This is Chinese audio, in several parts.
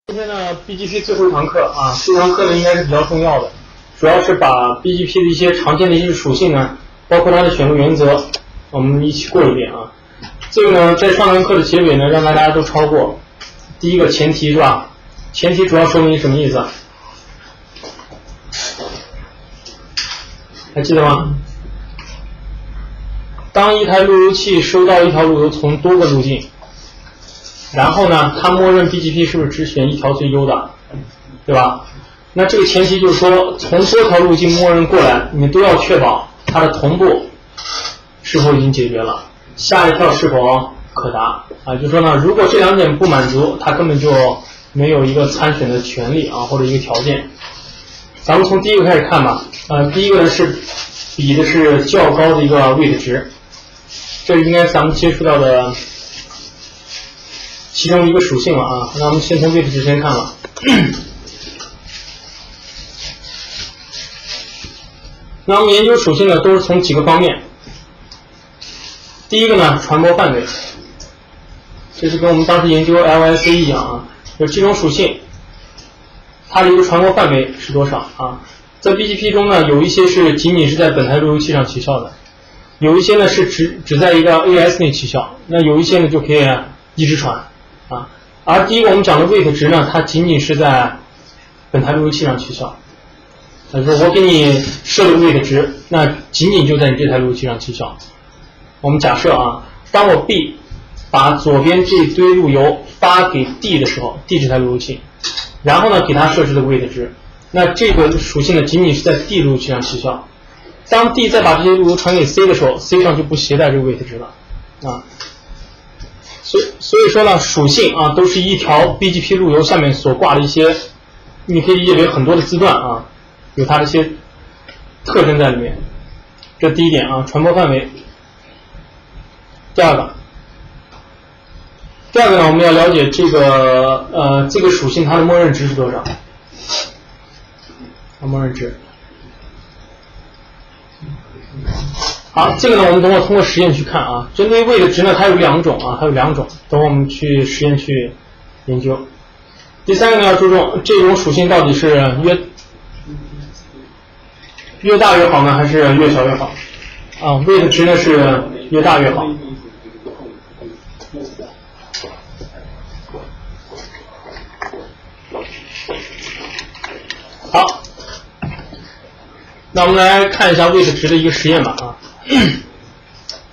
今天呢 BGP 最后一堂课啊，这堂课呢应该是比较重要的，主要是把 BGP 的一些常见的一些属性呢，包括它的选录原则，我们一起过一遍啊。这个呢，在上堂课的结尾呢，让大家都抄过。第一个前提是吧？前提主要说明什么意思？还记得吗？当一台路由器收到一条路由从多个路径，然后呢，它默认 BGP 是不是只选一条最优的，对吧？那这个前提就是说，从多条路径默认过来，你都要确保它的同步是否已经解决了，下一跳是否可达啊？就是说呢，如果这两点不满足，它根本就没有一个参选的权利啊，或者一个条件。咱们从第一个开始看吧。第一个呢是比的是较高的一个 weight 值，这应该是咱们接触到的其中一个属性了啊。那我们先从 weight 值先看了。那我们研究属性呢，都是从几个方面。第一个呢，传播范围，这是跟我们当时研究 LSA 一样啊，就这种属性，它的一个传播范围是多少啊？在 BGP 中呢，有一些是仅仅是在本台路由器上起效的，有一些呢是只在一个 AS 内起效，那有一些呢就可以一直传啊。而第一个我们讲的 weight 值呢，它仅仅是在本台路由器上起效。就是我给你设了 weight 值，那仅仅就在你这台路由器上起效。我们假设啊，当我 B 把左边这堆路由发给 D 的时候 ，D 这台路由器，然后呢给它设置的 weight 值，那这个属性呢仅仅是在 D 路由器上起效。当 D 再把这些路由传给 C 的时候 ，C 上就不携带这个 weight 值了啊。所以说呢，属性啊都是一条 BGP 路由下面所挂的一些，你可以理解为很多的字段啊，有它的一些特征在里面。这第一点啊，传播范围。第二个呢，我们要了解这个这个属性它的默认值是多少？默认值。好，这个呢，我们等会通过实验去看啊。针对weight值呢，它有两种啊，等会我们去实验去研究。第三个呢，要注重这种属性到底是越大越好呢，还是越小越好？啊，weight值呢是越大越好。好，那我们来看一下weight值的一个实验吧啊。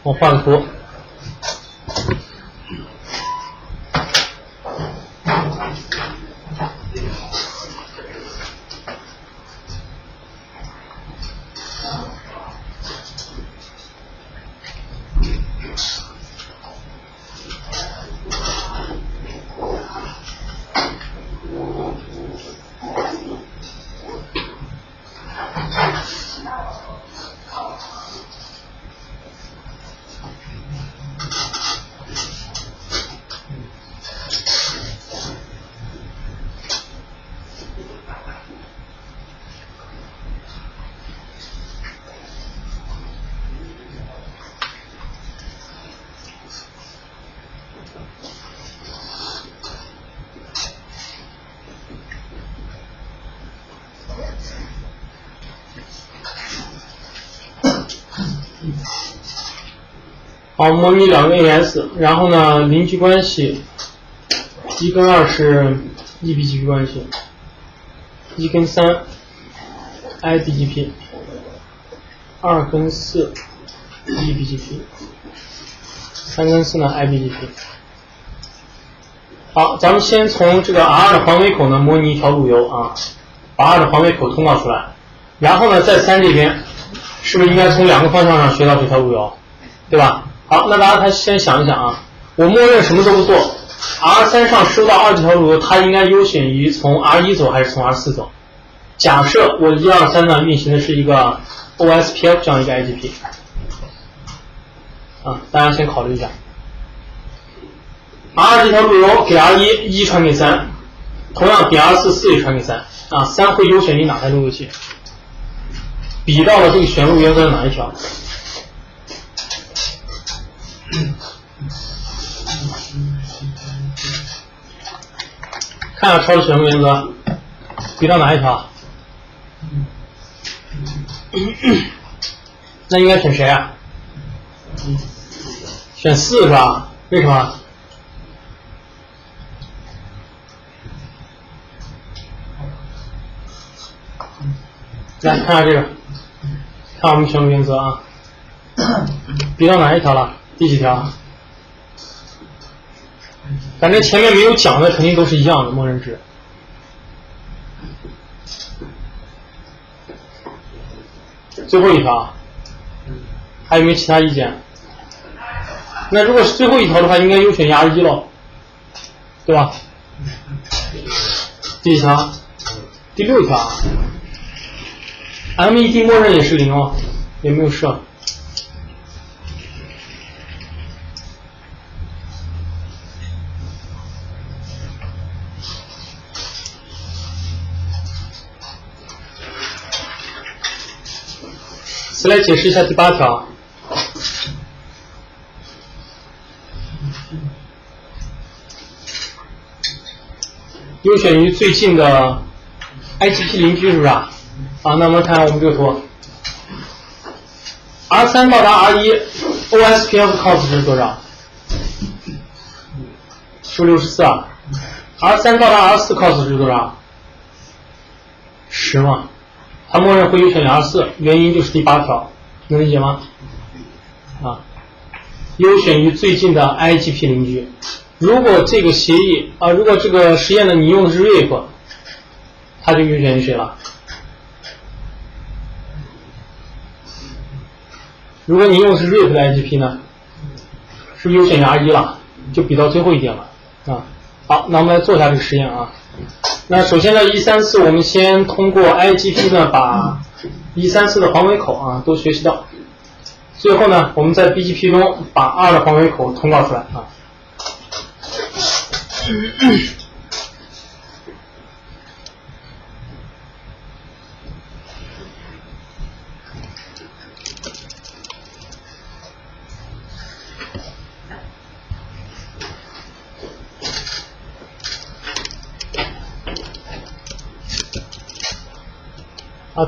我画个图。好，模拟两个 AS， 然后呢，邻居关系1跟2是 eBGP 关系，1跟3 iBGP， 2跟4 eBGP， 3跟4呢 iBGP。好，咱们先从这个 R 的环尾口呢模拟一条路由啊，把 R 的环尾口通告出来，然后呢在3这边是不是应该从两个方向上学到这条路由，对吧？好，那大家先想一想啊，我默认什么都不做 ，R3 上收到2这条路由，它应该优先于从 R1 走还是从 R4 走？假设我1、2、3呢运行的是一个 OSPF 这样一个 IGP， 啊，大家先考虑一下。R2 这条路由给 R1 传给3，同样给 R4 也传给3，啊，3会优先于哪台路由器？比到了这个选录原则的哪一条？看下超的选择原则，比到哪一条？那应该选谁啊？选4是吧？为什么？来看下这个，看我们选择原则啊，比到哪一条了？第几条？反正前面没有讲的肯定都是一样的默认值。最后一条，还有没有其他意见？那如果是最后一条的话，应该优选R1咯，对吧？第几条？第6条。MED 默认也是0哦，也没有设。来解释一下第8条。优选于最近的 IGP 邻居是不是啊？那我们看我们这个图 ，R3 到达 R1 ，OSPF cos 值是多少？是64啊。R3 到达 R4 cos 值是多少？10嘛。它默认会优选R4，原因就是第8条，能理解吗？优选于最近的 IGP 邻居。如果这个协议如果这个实验呢你用的是 RIP， 它就优选于谁了？如果你用的是 RIP 的 IGP 呢，是不是优选于 R1 了？就比到最后一点了好，那我们来做一下这个实验啊。那首先呢，134我们先通过 IGP 呢把134的环尾口都学习到，最后呢我们在 BGP 中把2的环尾口通告出来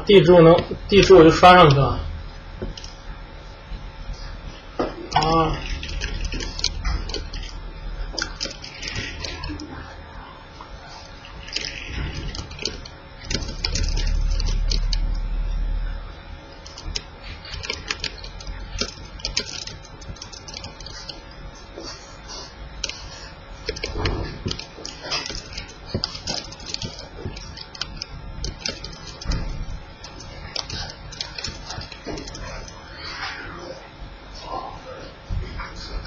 地址我就刷上去了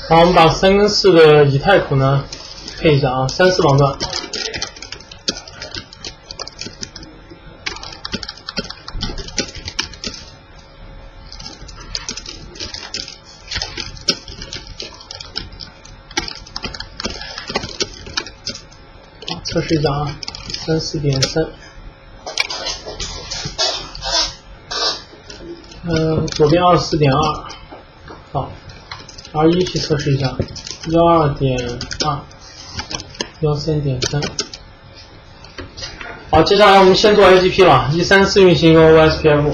好，我们把3跟4的以太口呢配一下3、4网段。测试一下34.3。左边24.2。好。R1去测试一下，12.2 13.3。好，接下来我们先做 IGP 了，134运行一个 OSPF。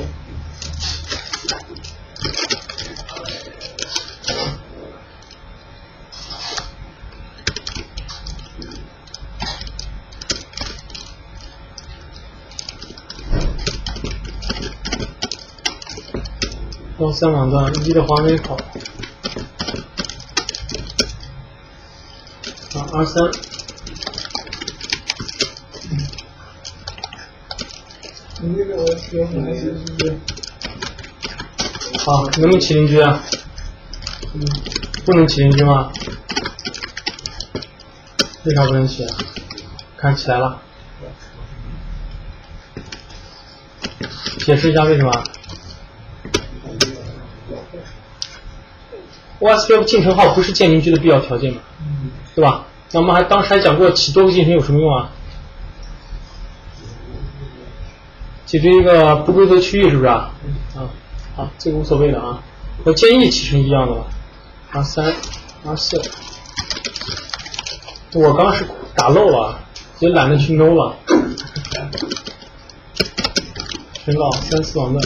13网段1的环尾口。R3，好，能不能起邻居啊？不能起邻居吗？为啥不能起啊？看起来了，解释一下为什么？OSPF 进程号不是建邻居的必要条件嘛，对吧？那我们当时还讲过起多个进程有什么用啊？解决一个不规则区域是不是啊？好，这个无所谓的和建议起程一样的了。R3、R4，我刚是打漏了，也懒得去 no 了。宣告3、4网段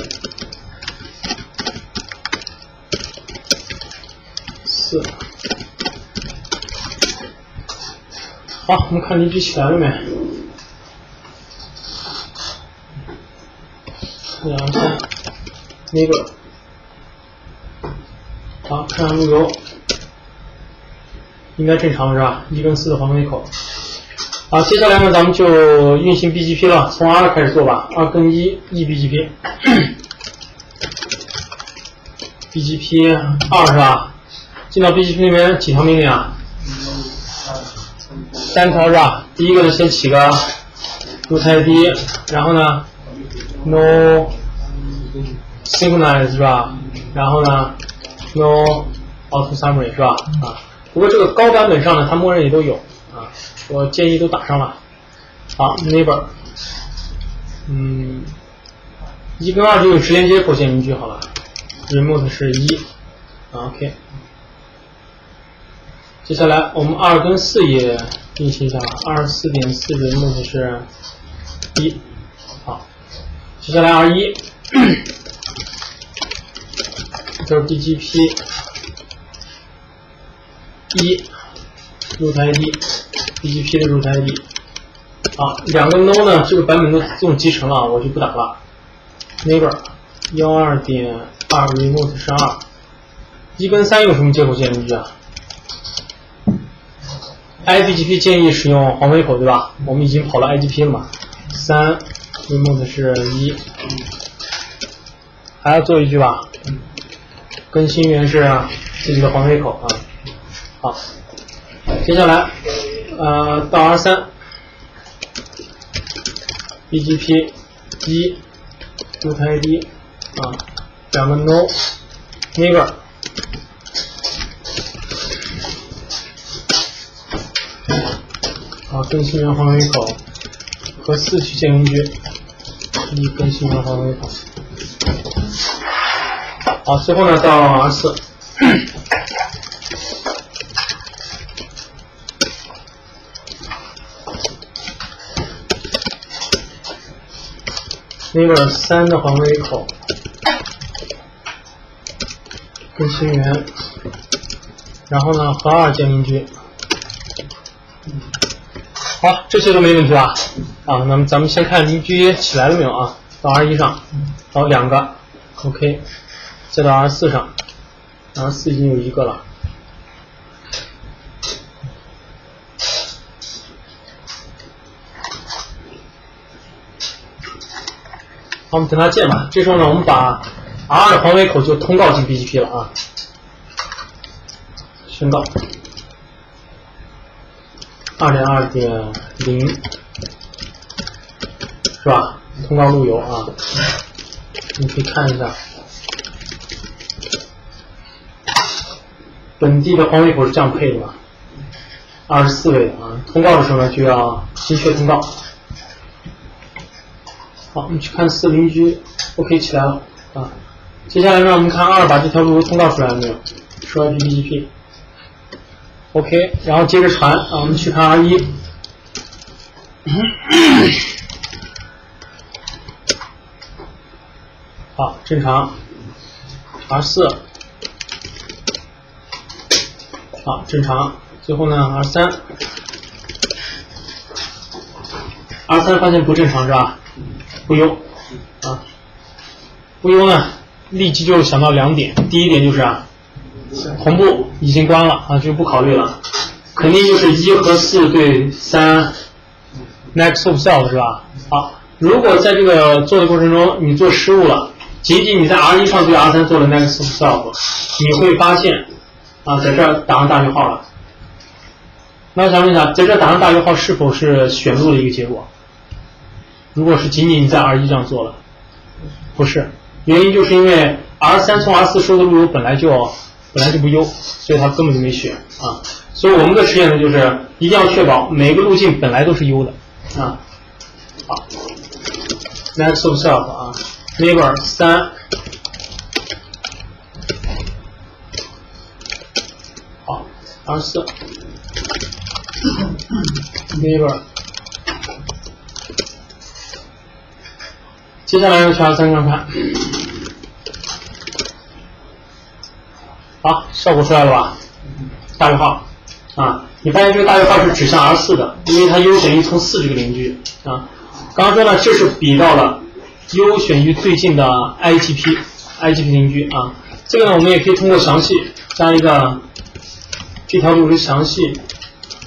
4。好，我们看离局起来了没？2、3，那个。好，看看路由，应该正常是吧？1跟4的黄尾口。好，接下来呢，咱们就运行 BGP 了，从 R 开始做吧。2跟1 BGP， BGP 2是吧？进到 BGP 里面几条命令啊？3条是吧？第一个呢，先起个 root ID， 然后呢 no synchronize 是吧？然后呢 no auto summary 是吧？啊，不过这个高版本上呢，它默认也都有啊，我建议都打上了。好 ，neighbor， 1跟2就有直连接口线名句好了 ，remote 是1， OK。接下来我们2跟4也运行一下吧，24.4 remote 是1，好，接下来R1，这是 BGP 1 root ID，BGP 的 root ID， 好，2个 no 呢，这个版本都自动集成了，我就不打了。neighbor 12.2 remote 是2， 1跟3有什么接口线名句啊？IBGP 建议使用黄尾口对吧？我们已经跑了 IGP 了嘛。3 remote 是1，还要做一句吧？更新源是自己的黄尾口啊。好，接下来到 R3 BGP 1 root ID 啊，2个 no neighbor。好，更新源黄尾口和4去建名句，1更新源黄尾口。好，最后呢到 R4， neighbor 3的黄尾口，更新源，然后呢和2建名句。好，这些都没问题吧？啊，那么咱们先看邻居起来了没有啊？到 R1 上，好2个 ，OK， 再到 R4 上 ，R4 已经有1个了。好，我们等它建吧。这时候呢，我们把 R2 的黄尾口就通告进 BGP 了啊，宣告。2.2.0 是吧？通告路由啊，你可以看一下，本地的黄尾口是这样配的嘛，24位的啊。通告的时候呢，就要精确通告。好，我们去看4邻居 ，OK 起来了啊。接下来呢，我们看2把这条路由通告出来了没有？说 IPBGP。OK， 然后接着传啊，我们去看 R1， 好，正常 ，R4， 好，正常，最后呢 R3 发现不正常是吧？不优啊，不优呢，立即就想到2点，第一点就是同步已经关了啊，就不考虑了，肯定就是1和4对3 next of self 是吧？好，如果在这个做的过程中你做失误了，仅仅你在 R1 上对 R3 做了 next of self， 你会发现啊，在这儿打上大于号了。那我想问一下，在这儿打上大于号是否是选路的一个结果？如果是仅仅你在 R1 上做了，不是，原因就是因为 R3 从 R4 收的路由本来就不优，所以它根本就没选啊。所以我们的实验呢，就是一定要确保每个路径本来都是优的啊。好 ，next of self 啊 ，neighbor 3，好 ，R4 neighbor 接下来让去 R3 上看。好，效果出来了吧？大于号啊，你发现这个大于号是指向 R4 的，因为它 U 等于从4这个邻居啊。刚刚说呢，这是比到了 U 选于最近的 IGP 邻居啊。这个呢，我们也可以通过详细加一个这条路是详细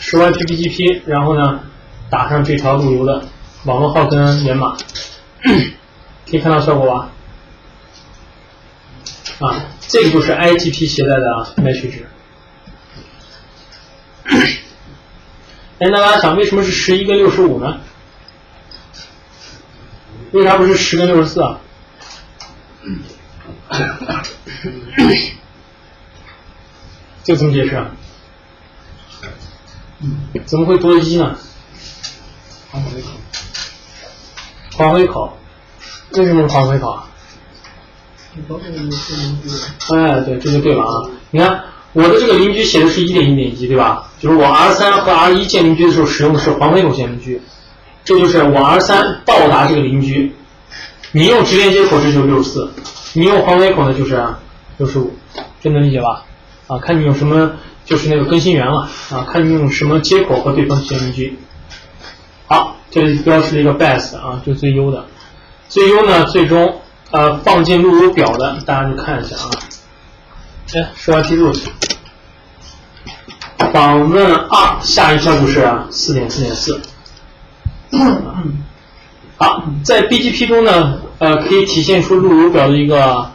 10YPBGP， 然后呢打上这条路由的网络号跟源码，可以看到效果吧？啊，这个就是 IGP 携带的 mesh 值。哎，那大家想，为什么是11跟65呢？为啥不是10跟64啊？这怎么解释啊？怎么会多1呢？环回口，为什么是环回口啊？哎，对，这就对了啊！你看我的这个邻居写的是1.1.1，对吧？就是我 R3 和 R1 建邻居的时候使用的是环回口建邻居，这就是我 R3 到达这个邻居，你用直连接口这就是64，你用环回口呢就是65，这能理解吧？啊，看你用什么，就是那个更新源了啊，看你用什么接口和对方建邻居。好，这里标示了一个 best 啊，就最优的，最优呢最终放进路由表的，大家就看一下啊。哎，10YP root 访问2，下一条就是 4.4.4。好，在 BGP 中呢，可以体现出路由表的一个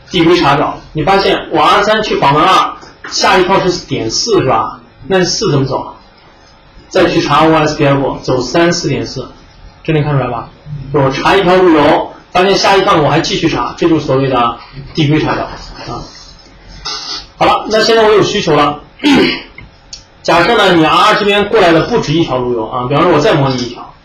递归查找。你发现我 R3 去访问2，下一套是4.4是吧？那4怎么走？再去查 OSPF 走3.4.4，这能看出来吧？我查一条路由，发现下一趟我还继续查，这就是所谓的递归查找啊。好了，那现在我有需求了。假设呢，你 R 这边过来的不止一条路由啊，比方说我再模拟一条，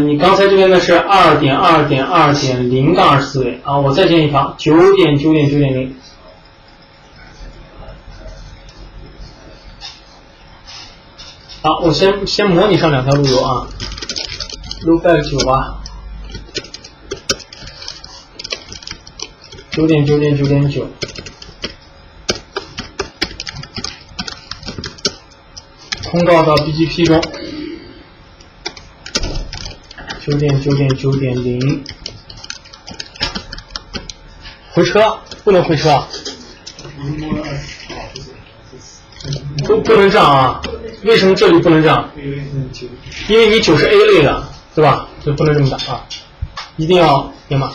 你刚才这边呢是 2.2.2.0 杠24位啊，我再建一条 9.9.9.0。好，我先模拟上2条路由啊 ，loopback 9吧，9.9.9.9。通告到 BGP 中 9.9.9.0， 回车不能回车，不能这样啊！为什么这里不能这样？因为你9是 A 类的，对吧？就不能这么打啊，一定要编码。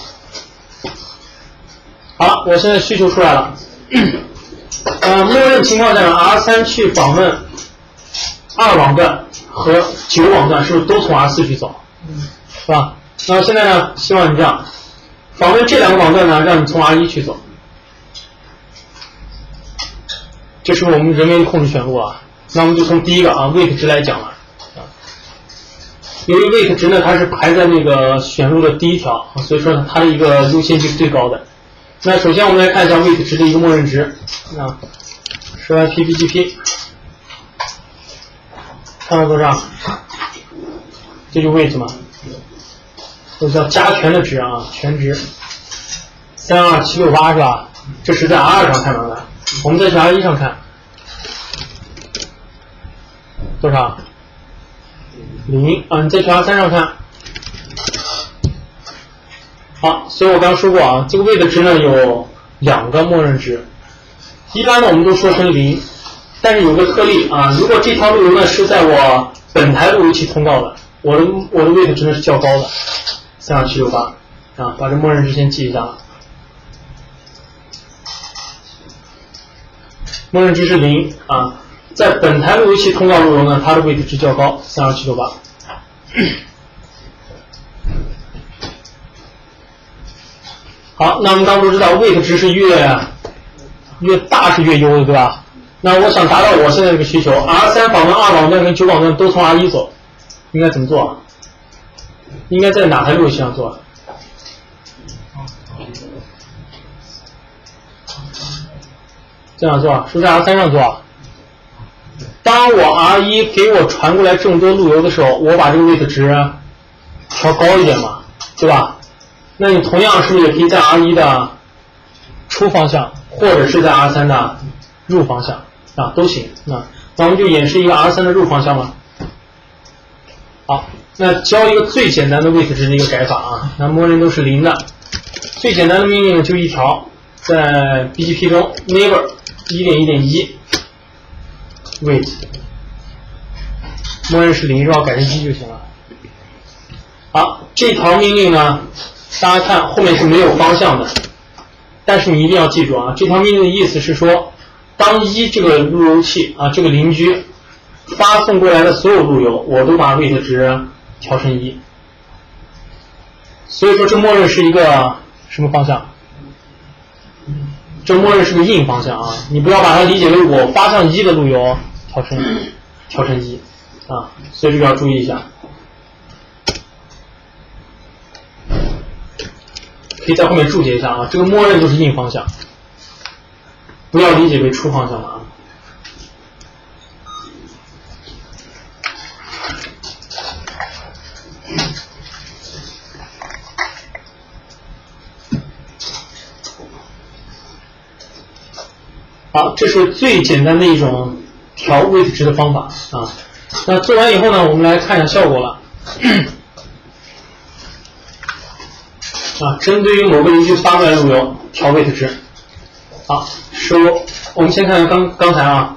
好了，我现在需求出来了。默认情况下 R3 去访问2网段和9网段是不是都从 R4 去走？是吧？那现在呢，希望你这样访问这2个网段呢，让你从 R1 去走。这是我们人为控制选路啊。那我们就从第一个啊 wait 值来讲了啊。由于 wait 值呢，它是排在那个选路的第一条，所以说它的一个优先级是最高的。那首先我们来看一下 wait 值的一个默认值啊，10YPBGP。看到多少？这就 wait 嘛，这叫加权的值啊，权值32768是吧？这是在 R2 上看到的，我们再去 R1 上看，多少？0啊，你再去 R3 上看。好，所以我刚刚说过啊，这个 wait 值呢有2个默认值，一般呢我们都说成0。但是有个特例啊，如果这条路由呢是在我本台路由器通告的，我的 wait 值呢是较高的，32768啊，把这默认值先记一下。默认值是0啊，在本台路由器通告路由呢，它的 wait 值较高，32768。好，那我们刚刚都知道 wait 值是越大是越优的，对吧？那我想达到我现在这个需求 ，R3 访问2网段跟9网段都从 R1 走，应该怎么做？应该在哪台路由器上做？这样做，是不是 R3 上做？当我 R1 给我传过来这么多路由的时候，我把这个 wait 值调高一点嘛，对吧？那你同样是不是也可以在 R1 的出方向，或者是在 R3 的入方向啊，都行。那我们就演示一个 R3 的入方向嘛。好，那教一个最简单的 weight 值的一个改法啊，那默认都是0的。最简单的命令就一条，在 BGP 中 neighbor 1.1.1 weight， 默认是0是吧？改成1就行了。好，这条命令呢，大家看后面是没有方向的，但是你一定要记住啊，这条命令的意思是说，当这个路由器啊，这个邻居发送过来的所有路由，我都把 weight 值调成1。所以说这默认是一个什么方向？这默认是个 in 方向啊，你不要把它理解为我发向1的路由调成1啊，所以这个要注意一下。可以在后面注解一下啊，这个默认都是 in 方向，不要理解为出方向了啊。好，这是最简单的一种调 weight 值的方法啊。那做完以后呢，我们来看一下效果了。啊，针对于某个邻居发过来的路由调 weight 值。好，我们先看看刚才啊，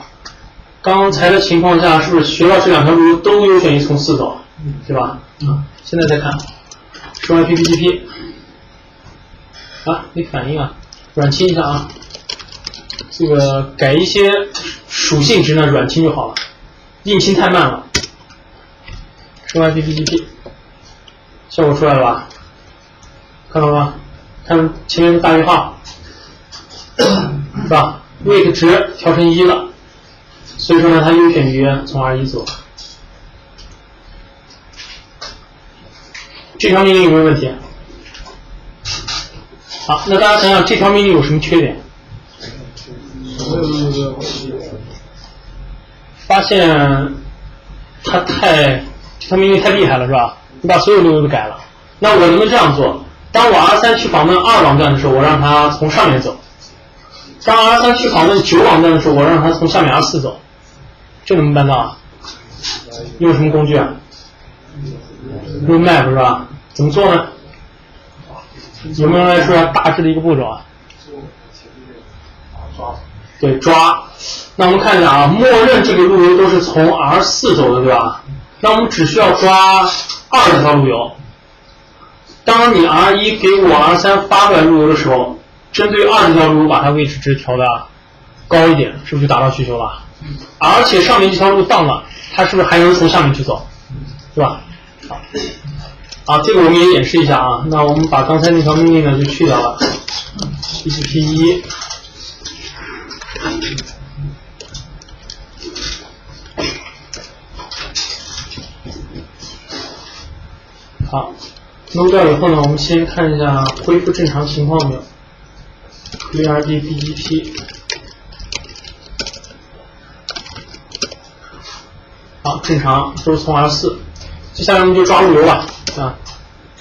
刚才的情况下是不是学到这两条路由都优选于从4走，对吧？啊，现在再看，说 IPBGP， 啊，没反应啊，软清一下啊。这个改一些属性值呢，软清就好了，硬清太慢了。说 IPBGP， 效果出来了吧？看到了吗？看前面的大于号，是吧 ？weight 值调成1了，所以说呢，它优选于从 R1 走。这条命令有没有问题？好，那大家想想这条命令有什么缺点？发现这条命令太厉害了，是吧？你把所有路由都改了。那我能不能这样做？当我 R3 去访问2网站的时候，我让它从上面走；当 R3 去访问9网站的时候，我让它从下面 R4 走。这能不能办到啊？用什么工具啊？用 map 是吧？怎么做呢？有没有人来说一下大致的一个步骤啊？对，抓。那我们看一下啊，默认这个路由都是从 R4 走的，对吧？那我们只需要抓20条路由。当你 R1 给我 R3 发过来路由的时候，针对20条路由把它位置值调的高一点，是不是就达到需求了？而且上面这条路当了，它是不是还能从下面去走？对吧？好，这个我们也演示一下啊。那我们把刚才那条命令呢就去掉了。BGP1。好，弄掉以后呢，我们先看一下恢复正常情况没有。VRD BGP。好，正常，都是从 R4。接下来我们就抓路由吧。啊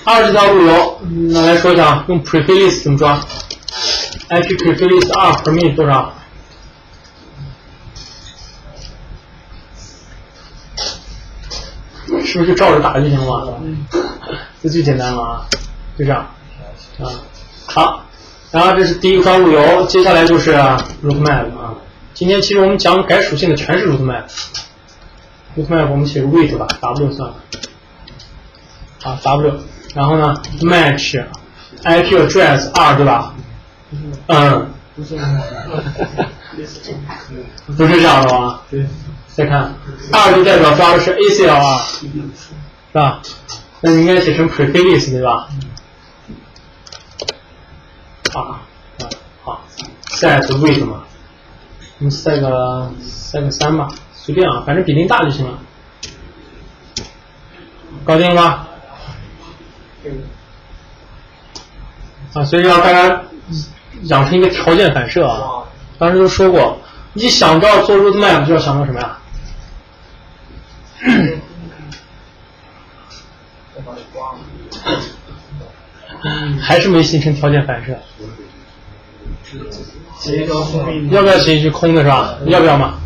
，20条路由，那来说一下，用 prefix 怎么抓 ？IP prefix 2 permit 多少？是不是就照着打就行了嘛？这最简单了啊，就这样啊。好，然后这是第一个抓路由，接下来就是 route map 啊。今天其实我们讲改属性的全是 route map。route map 我们写个 weight 吧 ，W 算了。啊 W， 然后呢 match IP address 2，对吧？嗯，不是这样的吗？对。再看2就代表抓的是 ACL2， 是吧？那你应该写成 prefix 对吧？好 ，set weight 嘛，我们set个3吧，随便啊，反正比0大就行了。搞定了吧？啊，所以要大家养成一个条件反射啊。当时都说过，一想到做 route map 就要想到什么呀？还是没形成条件反射。要不要写进去空的是吧？要不要嘛？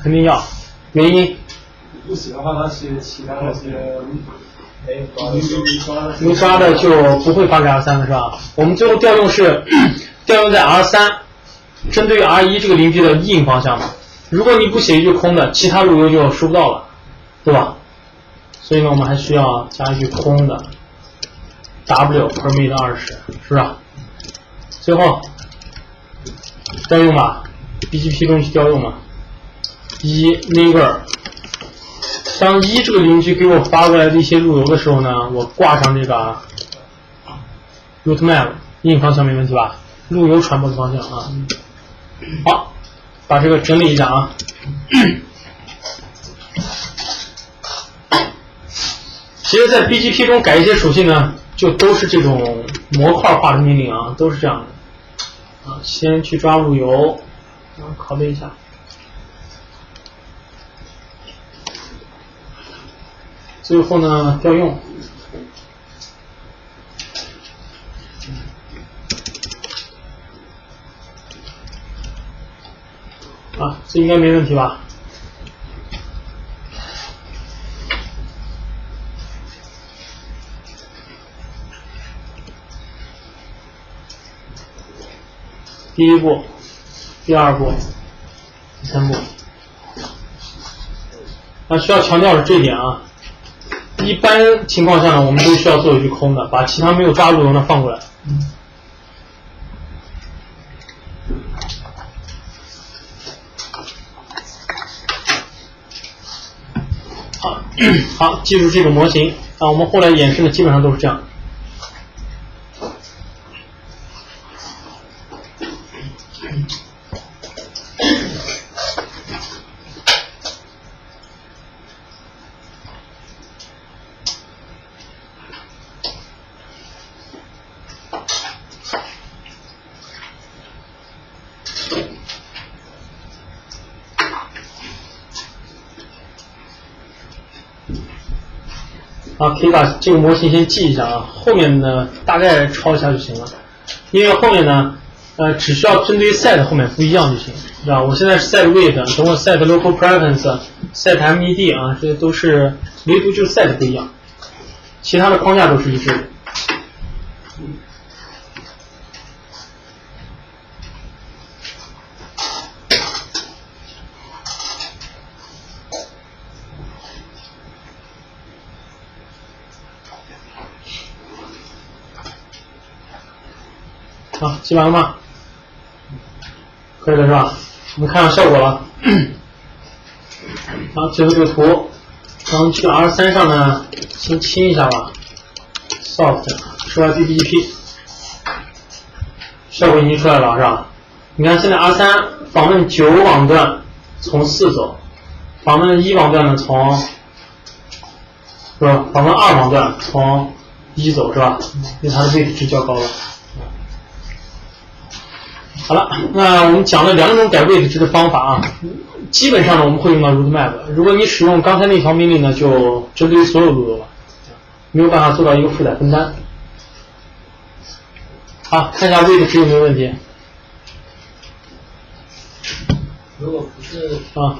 肯定要。原因？不写的话，它写其他那些没抓的就不会发给 R3 了是吧？我们最后调用是调用在 R3， 针对于 R1 这个邻居的硬方向的。如果你不写一句空的，其他路由就收不到了，对吧？所以呢，我们还需要加一句空的 W permit 20，是不是？最后调用吧 ，BGP 中去调用嘛。neighbor， 当这个邻居给我发过来的一些路由的时候呢，我挂上这个 route map 硬方向没问题吧？路由传播的方向啊。好，把这个整理一下啊。其实，在 BGP 中改一些属性呢，就都是这种模块化的命令啊，都是这样的。啊，先去抓路由，拷贝一下。最后呢，调用。啊，这应该没问题吧？第一步，第二步，第三步。那需要强调的这一点啊。一般情况下呢，我们都需要做一句空的，把其他没有抓路由呢放过来。好，记住这个模型啊，我们后来演示的基本上都是这样。啊，可以把这个模型先记一下啊，后面呢大概抄一下就行了。因为后面呢，只需要针对 set 后面不一样就行，是吧？我现在是 set with， 等会 set local preference、set med 啊，这些都是唯独就是 set 不一样，其他的框架都是一致的。啊，记完了吗？可以了是吧？我们看下效果了。好，最后这个图，然后去 R3 上呢，先清一下吧。soft 出来 BGP， 效果已经出来了是吧？你看现在 R3 访问9网段从4走，访问1网段呢从，是吧？访问2网段从1走是吧？因为它的位置较高了。好了，那我们讲了2种改位置值的方法啊，基本上呢我们会用到 route map。如果你使用刚才那条命令呢，就针对于所有路由了，没有办法做到一个负载分担。好，看一下位置值有没有问题。如果不是啊，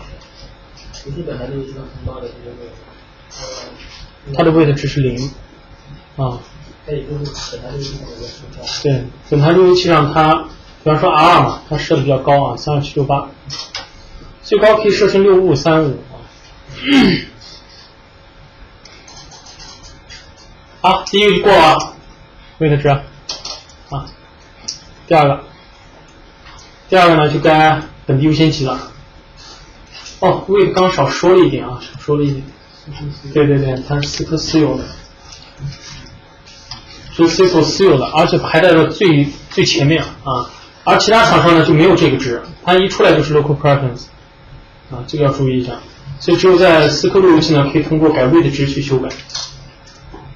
不是本来路由器上通道的这个它的位置值是0啊。它也就是本来路由器上的一个通道。对，本台路由器上它。比方说 R2 嘛，它设的比较高啊，3768，最高可以设成6535啊。好，第一个就过了啊，位置值啊。第二个呢就该本地优先级了。哦，位置刚少说了一点啊，少说了一点。对对对，它是思科私有的，是 Cisco 私有的，而且排在了最前面啊。而其他厂商呢就没有这个值，它一出来就是 local preference， 啊，这个要注意一下。所以只有在思科路由器呢可以通过改位的值去修改。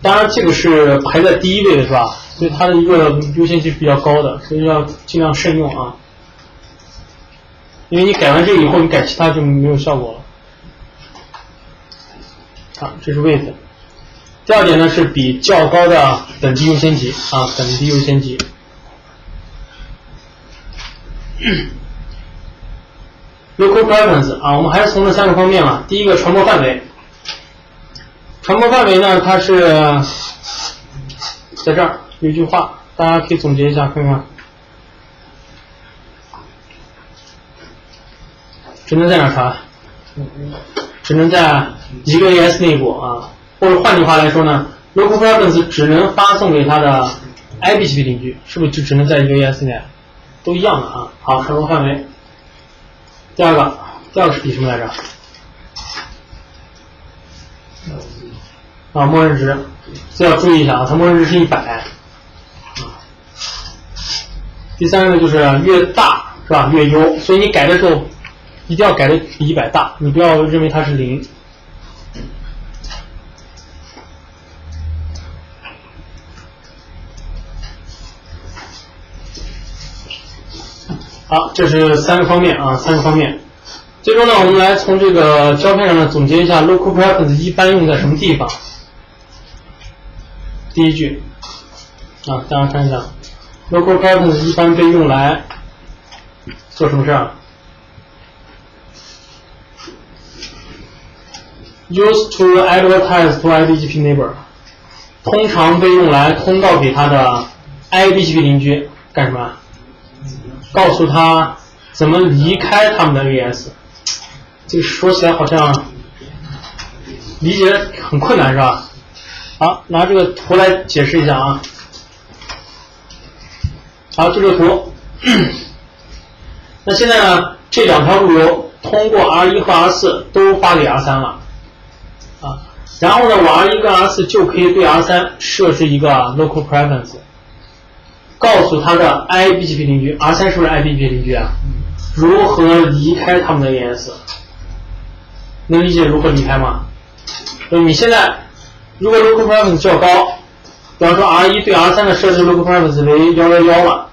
当然这个是排在第1位的是吧？所以它的一个优先级是比较高的，所以要尽量慎用啊。因为你改完这个以后，你改其他就没有效果了。啊，这是位置。第二点呢是比较高的本地优先级啊，本地优先级。Local preference 啊，我们还是从这3个方面嘛。第一个传播范围，传播范围呢，它是在这儿有一句话，大家可以总结一下看看。只能在哪传？只能在一个 AS 内部啊，或者换句话来说呢 ，local preference 只能发送给它的 IBGP 邻居，是不是就只能在一个 AS 内？都一样的啊。好，传播范围。第二个是比什么来着？啊，默认值，这要注意一下啊，它默认值是100。第三个呢就是越大是吧越优，所以你改的时候一定要改的比100大，你不要认为它是0。好，这是3个方面啊，3个方面。最终呢，我们来从这个胶片上呢总结一下 local preference 一般用在什么地方。第一句啊，大家看一下 ，local preference 一般被用来做什么事儿？Used to advertise to IBGP neighbor， 通常被用来通告给他的 IBGP 邻居干什么？告诉他怎么离开他们的 AS。这个说起来好像理解很困难是吧？好，拿这个图来解释一下啊。好，这个图。那现在呢，这2条路由通过 R1 和 R4 都发给 R3 了。啊，然后呢，我 R1 跟 R4 就可以对 R3 设置一个 local preference， 告诉他的 IBGP 邻居 ，R3 是不是 IBGP 邻居啊？如何离开他们的 AS？ 能理解如何离开吗？所以你现在如果 local preference 较高，比方说 R1 对 R3 的设置 local preference 为111了，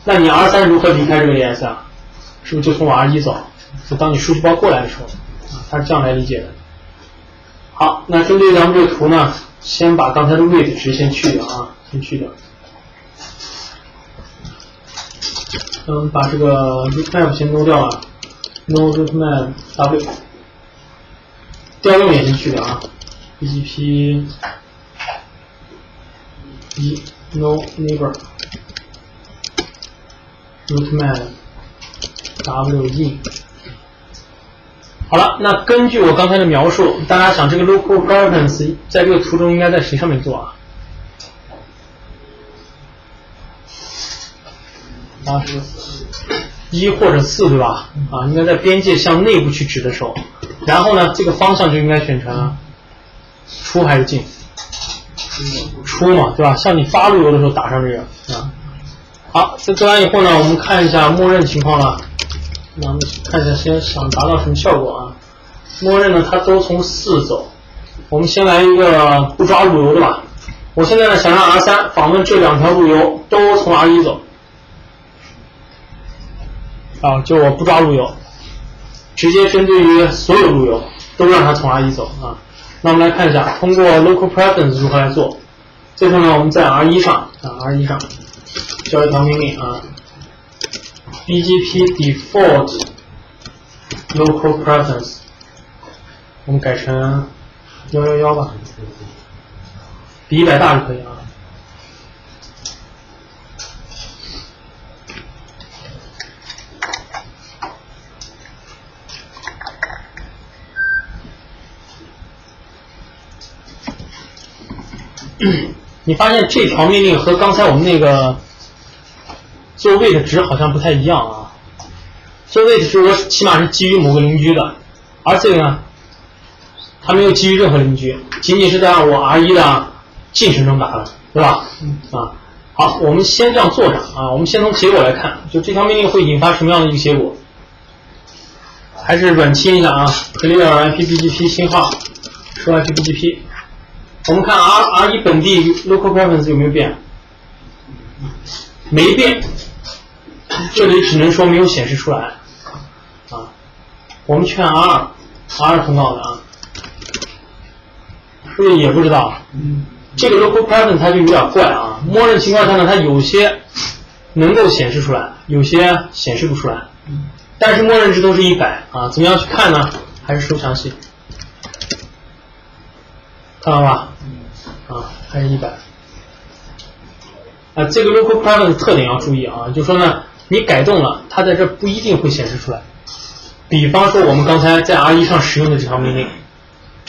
那你 R3 如何离开这个 AS 啊？是不是就从 R1 走？就当你数据包过来的时候，它是这样来理解的。好，那针对咱们这个图呢，先把刚才的 weight 值先去掉啊，先去掉。把这个 rootmap 先弄掉了 ，no rootmap w， 调用也先去掉啊 ，BGP 1 no neighbor rootmap w in。好了，那根据我刚才的描述，大家想这个 local preference 在这个图中应该在谁上面做啊？是1或者4对吧？啊，应该在边界向内部去指的时候，然后呢，这个方向就应该选成出还是进？出嘛，对吧？像你发路由的时候打上这个啊。好，这做完以后呢，我们看一下默认情况了。那我们看一下先想达到什么效果啊？默认呢，它都从4走。我们先来一个不抓路由的吧。我现在呢想让 R3 访问这2条路由都从 R1 走。啊，就我不抓路由，直接针对于所有路由都让它从 R1 走啊。那我们来看一下，通过 local preference 如何来做。最后呢，我们在 R1 上，R1 上交一条命令啊 ，BGP default local preference， 我们改成111吧，比100大就可以啊。你发现这条命令和刚才我们那个做位的值好像不太一样啊。做位的值我起码是基于某个邻居的，而这个呢，它没有基于任何邻居，仅仅是在我 R1 的进程中打的，对吧？好，我们先这样做上啊。我们先从结果来看，就这条命令会引发什么样的一个结果？还是软切一下啊 ，clear IPBGP 信号，收 IPBGP。我们看 R1 本地 local preference 有没有变？没变，这里只能说没有显示出来啊。我们去看 R2 通告的啊是不是也不知道？这个 local preference 它就有点怪啊。默认情况下呢，它有些能够显示出来，有些显示不出来。但是默认值都是100啊，怎么样去看呢？还是收详细，看到吧？啊，还是100。啊，这个 local preference 特点要注意啊，就是说呢，你改动了，它在这不一定会显示出来。比方说我们刚才在 R1 上使用的这条命令，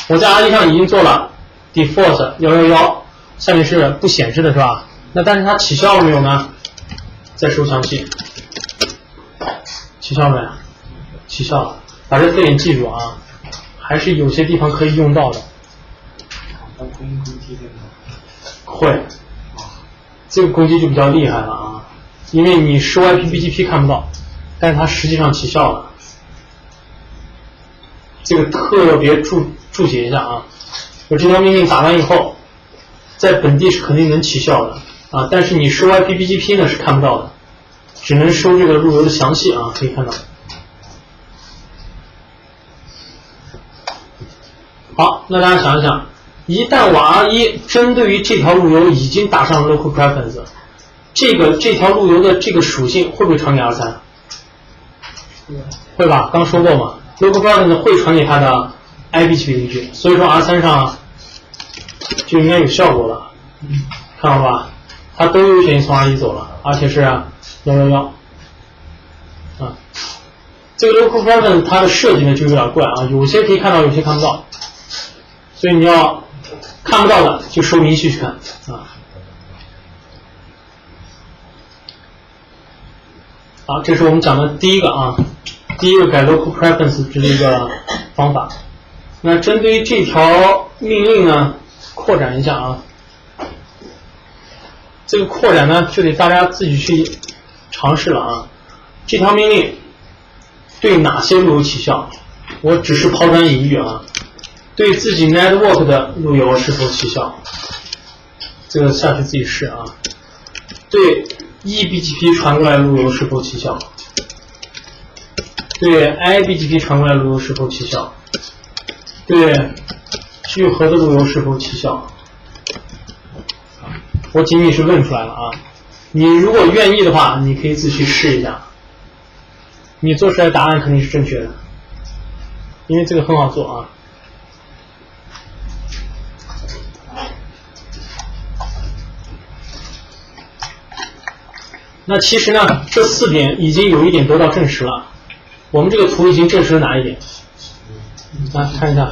我在 R1 上已经做了 default 111，下面是不显示的是吧？那但是它起效了没有呢？再收详细，起效没？起效了，把这特点记住啊，还是有些地方可以用到的。会，这个攻击就比较厉害了啊，因为你收 IPBGP 看不到，但是它实际上起效了。这个特别注解一下啊，我这条命令打完以后，在本地是肯定能起效的啊，但是你收 IPBGP 呢是看不到的，只能收这个路由的详细啊，可以看到。好，那大家想一想，一旦我 R1 针对于这条路由已经打上 local preference， 这条路由的这个属性会不会传给 R3？ 会吧，刚说过嘛。local preference 会传给它的 IPGP 地址，所以说 R3 上就应该有效果了，看到吧？它都优先从 R1 走了，而且是111啊。这个 local preference 它的设计呢就有点怪啊，有些可以看到，有些看不到，所以你要看不到的就收明细去看啊。好，这是我们讲的第一个啊。第一个改 local preference 这是一个方法。那针对于这条命令呢，扩展一下啊。这个扩展呢，就得大家自己去尝试了啊。这条命令对哪些路由起效？我只是抛砖引玉啊。对自己 network 的路由是否起效？这个下去自己试啊。对 eBGP 传过来的路由是否起效？对 IBGP 传过来的路由是否起效？对聚合的路由是否起效？我仅仅是问出来了啊，你如果愿意的话，你可以自己去试一下，你做出来的答案肯定是正确的，因为这个很好做啊。那其实呢，这4点已经有一点得到证实了。我们这个图已经证实了哪一点？来看一下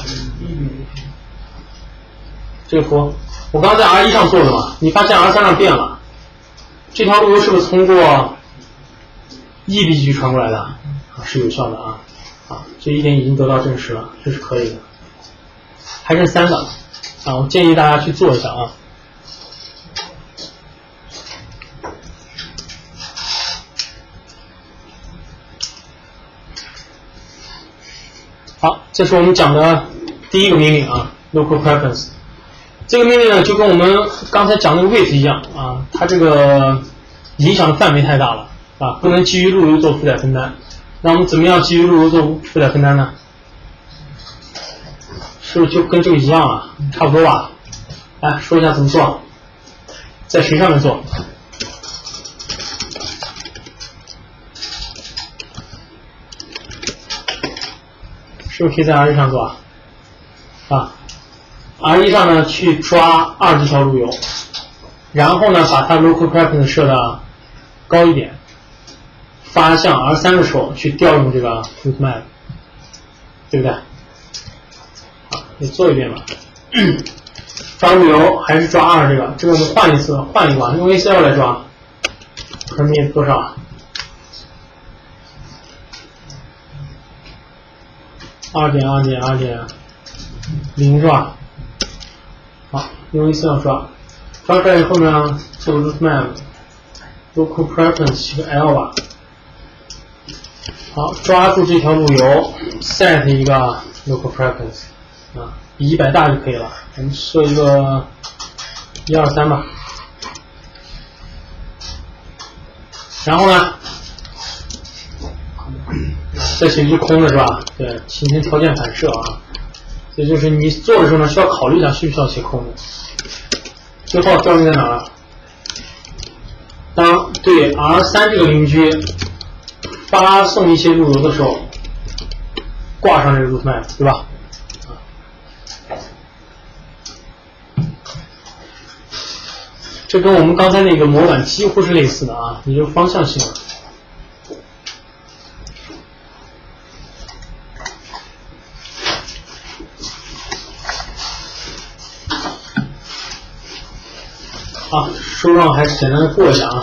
这个图，我刚刚在 R1 上做的嘛，你发现 R3 上变了，这条路由是不是通过 eBGP 传过来的？是有效的啊，这一点已经得到证实了，这是可以的。还剩3个啊，我建议大家去做一下啊。好，这是我们讲的第一个命令啊 ，local preference。这个命令呢，就跟我们刚才讲那个 wait 一样啊，它这个影响的范围太大了啊，不能基于路由做负载分担。那我们怎么样基于路由做负载分担呢？是不是就跟这个一样啊？差不多吧？来说一下怎么做，在谁上面做？是不是可以在 R1 上做啊？R1 上呢去抓2这条路由，然后呢把它 local preference 设的高一点，发向 R3 的时候去调用这个 route map， 对不对？好，你做一遍吧。抓路由还是抓2这个我们换一次，换一个，用 ACL 来抓 permit 多少？2.2.2.0是吧？好，用 ACL 抓出来以后呢，做 route map local preference 起个 L 吧。好，抓住这条路由 set 一个 local preference 啊，比100大就可以了。我们设一个123吧。然后呢，这是一个空的是吧？对，形成条件反射啊。所以就是你做的时候呢，需要考虑一下需不需要写扣门。最后标准在哪儿？当对 R3 这个邻居发送一些路由的时候，挂上这个 route map， 对吧？这跟我们刚才那个模板几乎是类似的啊，也就是方向性的。啊，书上还是简单的过一下啊。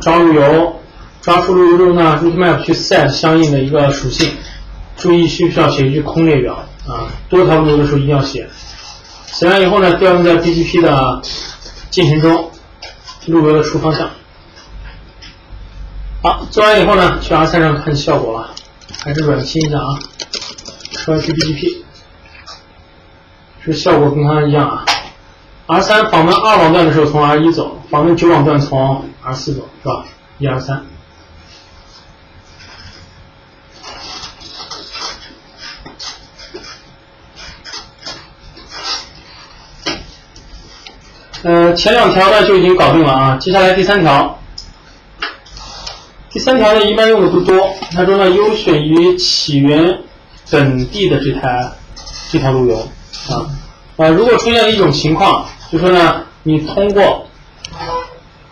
找路由，抓出路由之后呢 ，route map 去 set 相应的一个属性，注意需不需要写一句空列表啊？多条路由的时候一定要写。写完以后呢，调用在 BGP 的进程中，路由的出方向。好，做完以后呢，去 R3 上看效果了，还是软清一下啊。说去 BGP， 这效果跟刚才一样啊。R3 访问2网段的时候从 R1 走，访问9网段从 R4 走，是吧？1、2、3。前2条呢就已经搞定了啊，接下来第3条。第3条呢一般用的不多，他说呢优选于起源本地的这条路由啊。如果出现了一种情况，就说呢你通过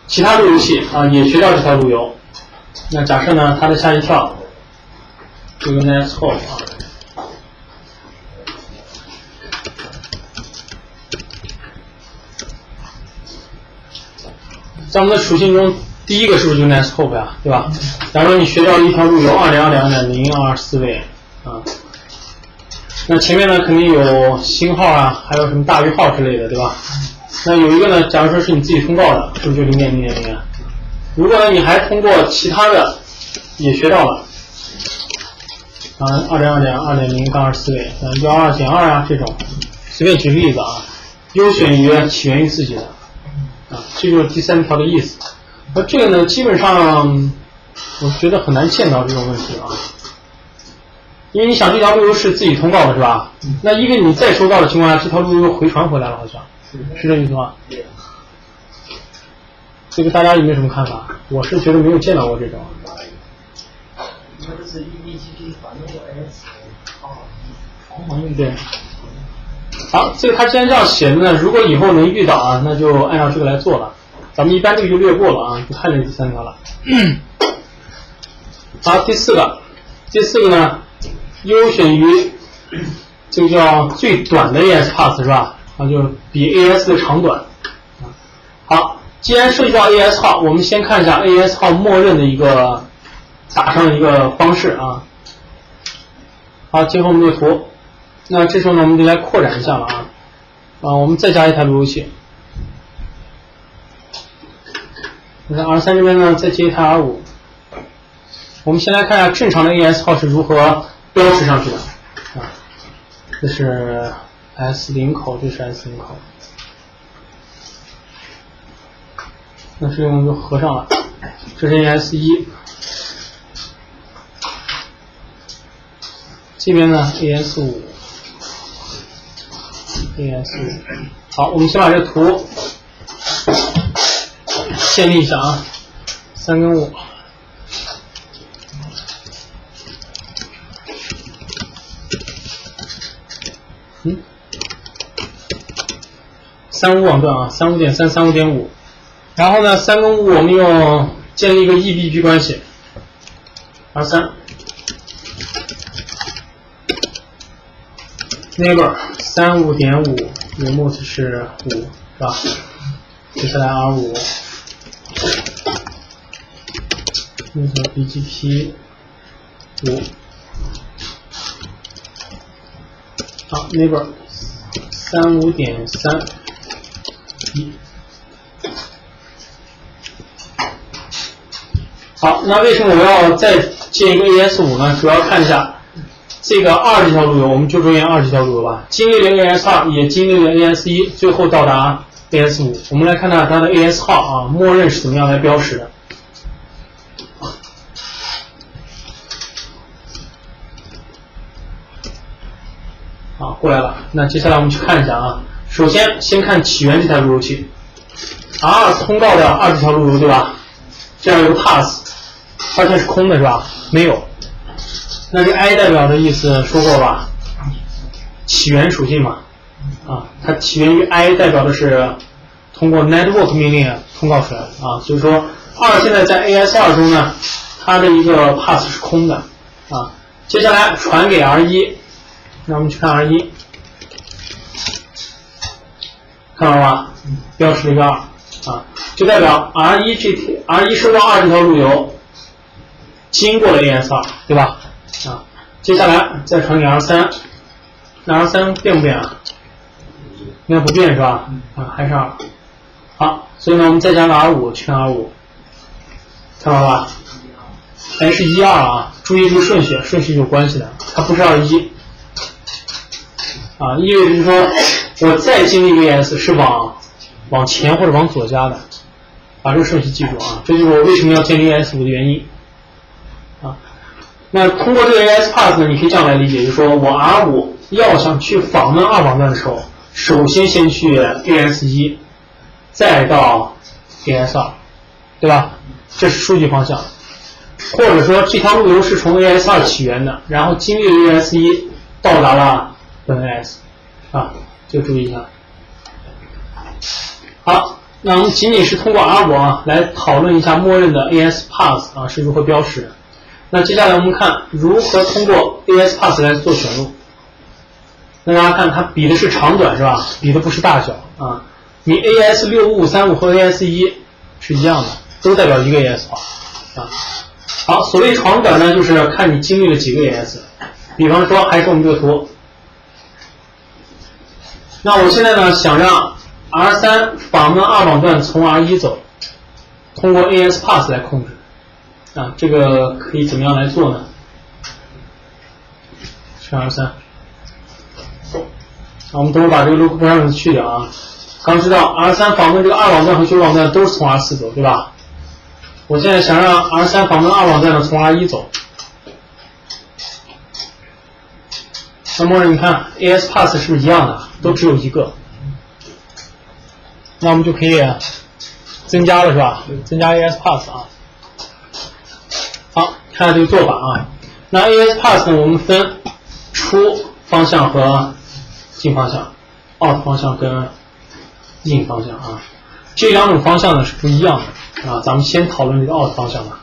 其他路由器啊也学到这条路由，那假设呢它的下一跳这个 next hop 啊。在我们的属性中，第一个是不是就 next hop 呀，对吧？假如说你学到了一条路由 202.024 位啊，那前面呢肯定有星号啊，还有什么大于号之类的，对吧？那有一个呢，假如说是你自己通报的，是不是就0.0.0啊？如果呢你还通过其他的也学到了202.2.0-24 位，12.2啊这种，随便举个例子啊，优选于起源于自己的啊，这就是第3条的意思。那这个呢，基本上我觉得很难见到这种问题啊，因为你想这条路由是自己通告的是吧？那因为你再收到的情况下，这条路由回传回来了，好像是这意思吗？这个大家有没有什么看法？我是觉得没有见到过这种。那就是 BGP 反正就 AS 对。好，这个他既然这样写的呢，如果以后能遇到啊，那就按照这个来做了。咱们一般这个就略过了啊，不看这第3条了。好，第4个呢，优选于这个叫最短的 AS path 是吧？啊，就是比 AS 的长短。好，既然涉及到 AS 号，我们先看一下 AS 号默认的一个打上的一个方式啊。好，结合我们这个图，那这时候呢，我们就来扩展一下了啊。我们再加一台路由器。那 R3 这边呢，再接一台 R5。我们先来看一下正常的 AS 号是如何标识上去的啊。这是 S0 口，这是 S0 口。那这个我们就合上了。这是 AS1， 这边呢 AS5， AS5。好，我们先把这个图建立一下啊，3跟5。35网段啊，35.3、35.5。然后呢，3跟5我们用建立一个 EBP 关系 ，R3 neighbor 35.5 remote 是5，是吧？接下来 R5 那个 BGP 5，好 neighbor 35.3 1。好，那为什么我要再建一个 AS5 呢？主要看一下这个2这条路由，我们就着眼2这条路由吧。经历了 AS2，也经历了 AS1，最后到达 AS5，我们来看看它的 AS 号啊，默认是怎么样来标识的。好，过来了。那接下来我们去看一下啊，首先先看起源这台路由器 ，R2 通道的20条路由对吧？这样有个 pass， 发现是空的是吧？没有。那这 I 代表的意思说过吧？起源属性嘛，啊，它起源于 I 代表的是通过 network 命令通告出来的啊，所以说2现在在 AS2 中呢，它的一个 pass 是空的啊。接下来传给 R1， 那我们去看 R1， 看到了吧？标识了一个2啊，就代表 R1 收到20条路由，经过了 AS2， 对吧？啊，接下来再传给 R3， 那 R3 变不变啊？应该不变是吧？啊，还是2。好，所以呢，我们再加个 R5， 去看 R5， 看到了吧？哎，是1、2啊，注意这个顺序是有关系的，它不是21。啊，意味着就是说我再经历一个 AS 是往前或者往左加的，把这个顺序记住啊，这就是我为什么要建立 AS5 的原因。啊，那通过这个 AS pass 呢，你可以这样来理解，就是说我 R5 要想去访问2网段的时候，首先去 AS1， 再到 AS2， 对吧？这是数据方向。或者说这条路由是从 AS2 起源的，然后经历了 AS1， 到达了本 AS， 啊，这个注意一下。好，那我们仅仅是通过 R5 啊来讨论一下默认的 AS pass 啊是如何标识的。那接下来我们看如何通过 AS pass 来做选路。那大家看它比的是长短是吧？比的不是大小啊。你 AS6535 和 AS1 是一样的，都代表一个 AS 号啊。好，所谓长短呢，就是看你经历了几个 AS。比方说，还是我们这个图。那我现在呢，想让 R3 访问2网段从 R1 走，通过 AS pass 来控制啊，这个可以怎么样来做呢？是 R3。我们等会儿把这个 loop parameters 去掉啊。刚知道 R3 访问这个2网段和9网段都是从 R4 走，对吧？我现在想让 R3 访问2网段呢从 R1 走。那么你看 AS pass 是不是一样的？都只有一个。那我们就可以增加了是吧？增加 AS pass 啊。好，看下这个做法啊。那 AS pass 呢，我们分出方向和进方向 ，out 方向跟in 方向啊。这两种方向呢是不一样的啊。咱们先讨论这个 out 方向吧。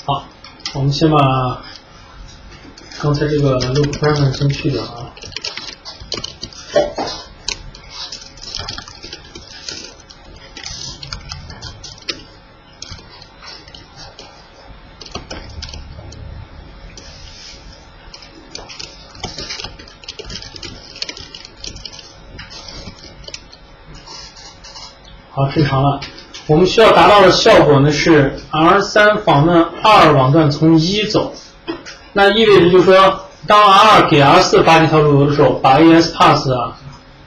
好，我们先把刚才这个 loop parameter 先去掉啊。好，正常了。我们需要达到的效果呢是 R3 访问2网段从1走，那意味着就是说，当 R2 给 R4 发这条路由的时候，把 AS pass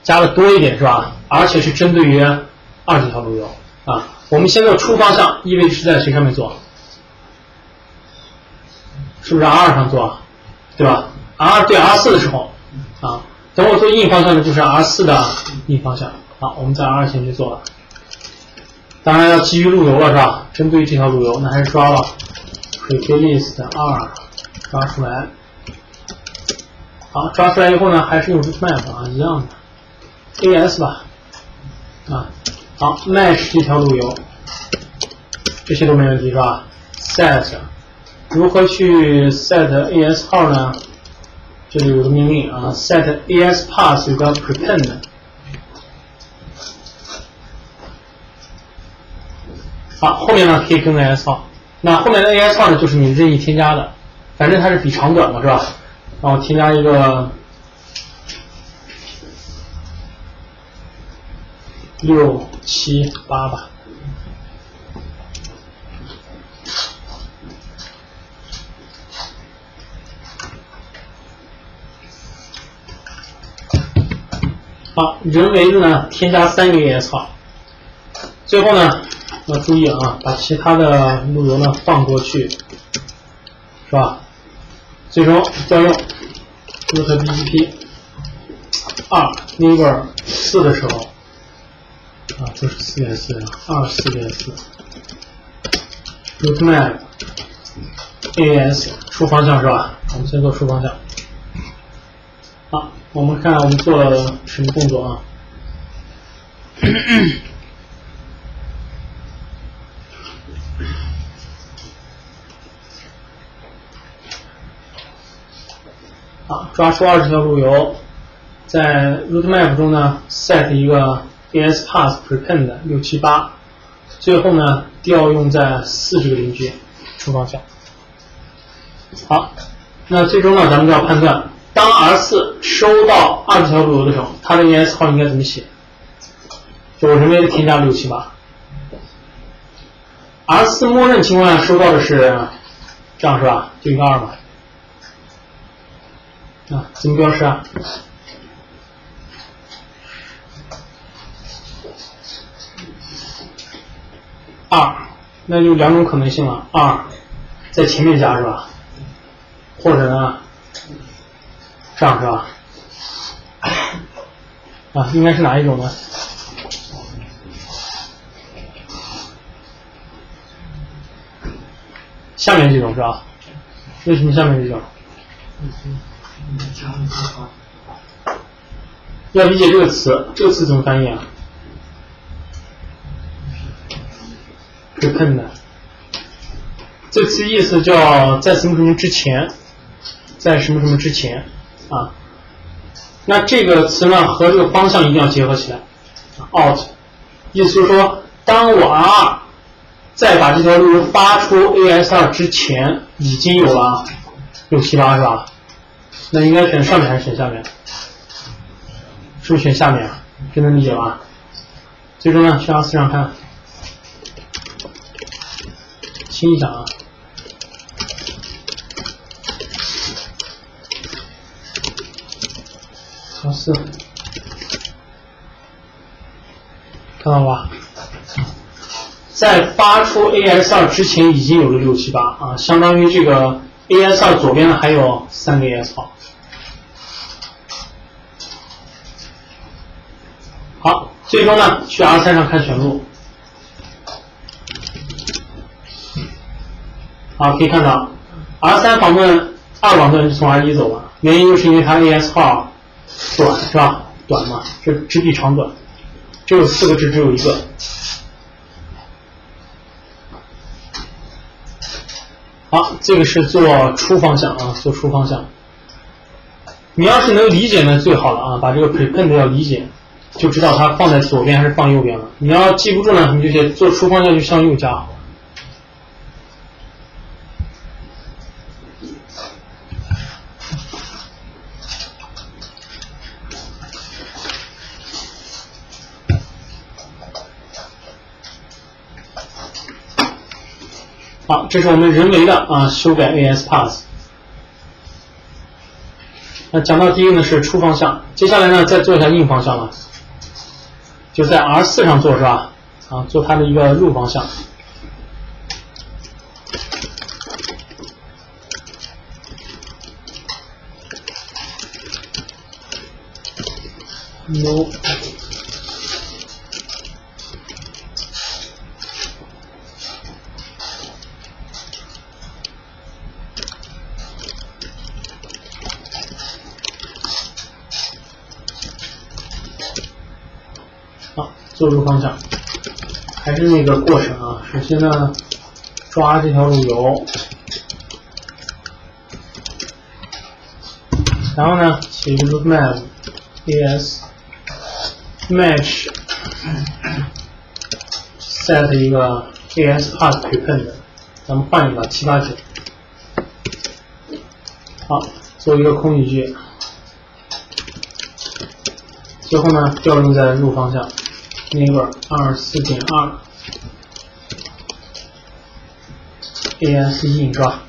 加的多一点是吧？而且是针对于2这条路由啊。我们先做出方向，意味着是在谁上面做？是不是 R2 上做？对吧 ？R2 对 R4 的时候啊，等我做 in 方向呢，就是 R4 的 in 方向。好，我们在 R 先去做了。当然要基于路由了是吧？针对于这条路由，那还是抓了 preflist 2抓出来。好，抓出来以后呢，还是用 rootmap 啊，一样的 AS 吧啊。好 ，match 这条路由，这些都没问题是吧 ？set 如何去 set AS 号呢？这里有个命令啊 ，set AS pass 有个 prepend。好，后面呢可以跟 AS 号，那后面的 AS 号呢就是你任意添加的，反正它是比长短嘛是吧？然后添加一个6、7、8吧。好，人为的呢添加3个 AS 号，最后呢要注意啊，把其他的路由呢放过去，是吧？最终调用 root BGP 2 neighbor 4的时候啊，就是 4.4 24.4 root map AS 出方向是吧？我们先做出方向。好，我们看我们做了什么动作啊？啊，抓出20条路由，在 root map 中呢 set 一个 AS path prepend 678，最后呢调用在40个邻居出方向。好，那最终呢咱们就要判断，当 R4 收到20条路由的时候，它的 AS 号应该怎么写？就我人为的添加678。R4 默认情况下收到的是这样是吧？就一个2嘛。啊，怎么标识啊？2，那就2种可能性了，2在前面加是吧？或者呢，这样是吧？啊，应该是哪一种呢？下面这种是吧？为什么下面这种？要理解这个词，这个词怎么翻译啊 ？prepend， 这个词意思叫在什么什么之前，在什么什么之前啊。那这个词呢和这个方向一定要结合起来 ，out， 意思就是说，当我 R2 在把这条路由发出 AS2 之前，已经有了678是吧？那应该选上面还是选下面？是不是选下面啊？这能理解吧？最终呢，去 R4 上看，清一下啊。R4，看到吧？在发出 AS2 之前已经有了678啊，相当于这个 AS2 左边呢还有3个 AS 号。好，最终呢去 R3 上看选路。好，可以看到 R3 访问2网段就从 R1 走了，原因就是因为它 AS 号短是吧？短嘛，这只比长短，只有4个值，只有1个。好，这个是做出方向啊，做出方向。你要是能理解呢最好了啊，把这个 prepend 要理解，就知道它放在左边还是放右边了。你要记不住呢，你就写做出方向就向右加好了。好，这是我们人为的修改 AS path。那讲到第一个呢是出方向，接下来呢再做一下硬方向了，就在 R4 上做是吧？啊，做它的一个入方向。No。好，做入方向，还是那个过程啊。首先呢，抓这条路由，然后呢，写一个 root map as match set 一个 AS path prepend， 咱们换一个789。好，做一个空语句，最后呢调用在入方向。neighbor 24.2 AS in 是吧？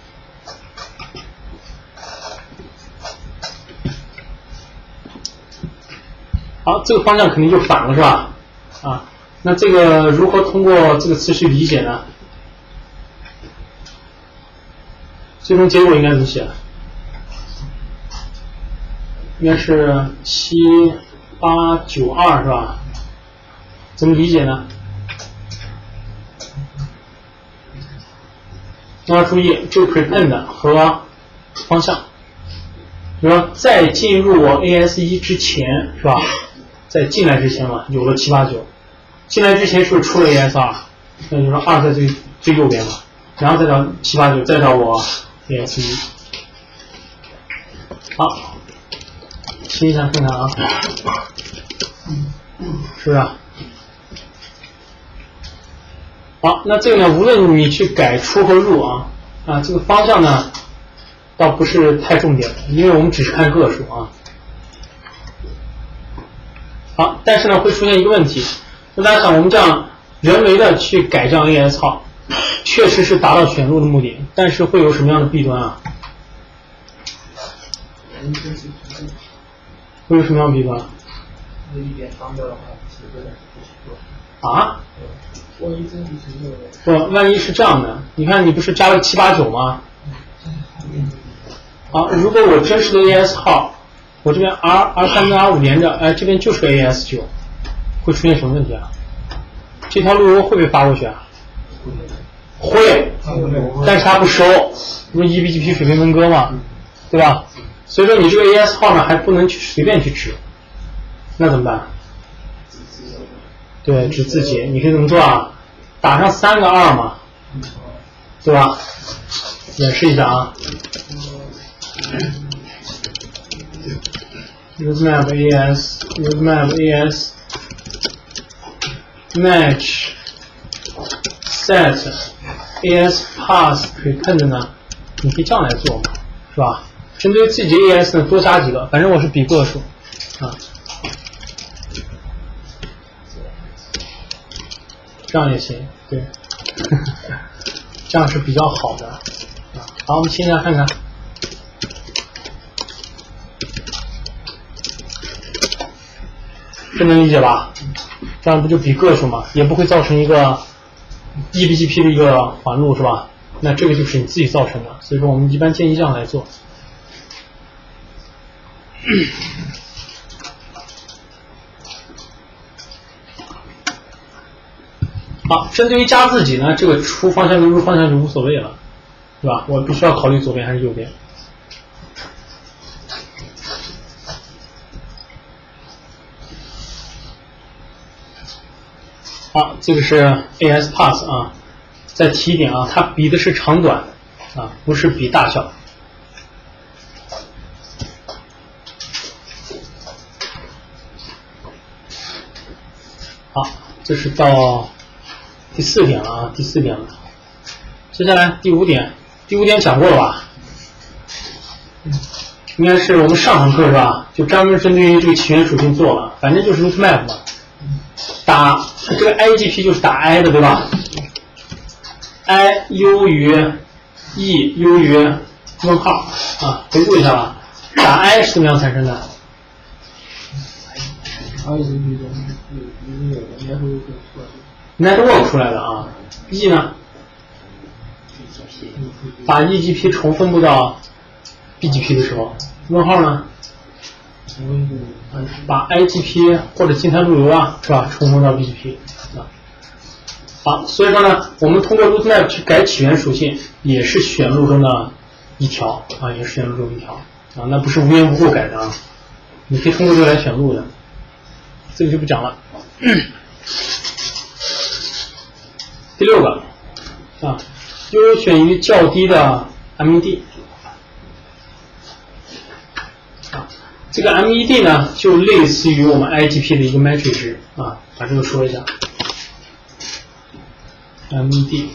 好，这个方向肯定就反了是吧？啊，那这个如何通过这个词去理解呢？最终结果应该怎么写？应该是7892是吧？怎么理解呢？那要注意这个 prepend 和方向，比如说在进入我 AS1 之前是吧？在进来之前嘛，有了789，进来之前是不是出了 AS2？那就是说2在最右边嘛，然后再到789，再到我 AS1。好，听一下看看啊，是不是啊？好，那这个呢，无论你去改出和入啊，这个方向呢，倒不是太重点的，因为我们只是看个数啊。好，但是呢，会出现一个问题，那大家想，我们这样人为的去改这样 AS 号，确实是达到选入的目的，但是会有什么样的弊端啊？会有什么样的弊端？啊？不，万一是这样的，你看你不是加了789吗？好，如果我真实的 AS 号，我这边 R3跟 R5 连着，这边就是个 AS9，会出现什么问题啊？这条路由会不会发过去啊？会，但是它不收，不是 eBGP 水平分割嘛，对吧？所以说你这个 AS 号呢还不能去随便去指，那怎么办？对，指自己，你可以怎么做啊？打上3个2嘛，对吧？演示一下啊。Roadmap AS match set AS pass prepend 呢，你可以这样来做嘛，是吧？针对自己的 AS 呢多加几个，反正我是比个数啊，这样也行，对，这样是比较好的啊。好，我们现在看看。这能理解吧？这样不就比个数嘛，也不会造成一个 eBGP 的一个环路是吧？那这个就是你自己造成的，所以说我们一般建议这样来做。好，针对于加自己呢，这个出方向跟入方向就无所谓了，对吧？我必须要考虑左边还是右边。好，这个是 AS pass 啊，再提一点啊，它比的是长短啊，不是比大小。好，这是到第4点了啊，第4点了。接下来第5点，第5点讲过了吧？应该是我们上堂课是吧？就专门针对于这个起源属性做了，反正就是 rootmap 嘛。打这个 IGP 就是打 I 的对吧 ？I 优于 E 优于问号啊，回顾一下吧。打 I 是怎么样产生的？Network 出来的啊。E 呢？把 EGP 重分布到 BGP 的时候，问号呢？把 IGP 或者静态路由啊，是吧？重分到 BGP 啊。好，所以说呢，我们通过 rootmap 去改起源属性，也是选路中的一条啊，也是选路中一条啊，那不是无缘无故改的啊。你可以通过这个来选路的，这个就不讲了。第6个啊，优选于较低的 MED。这个 MED 呢，就类似于我们 IGP 的一个 metric 值啊，把这个说一下。MED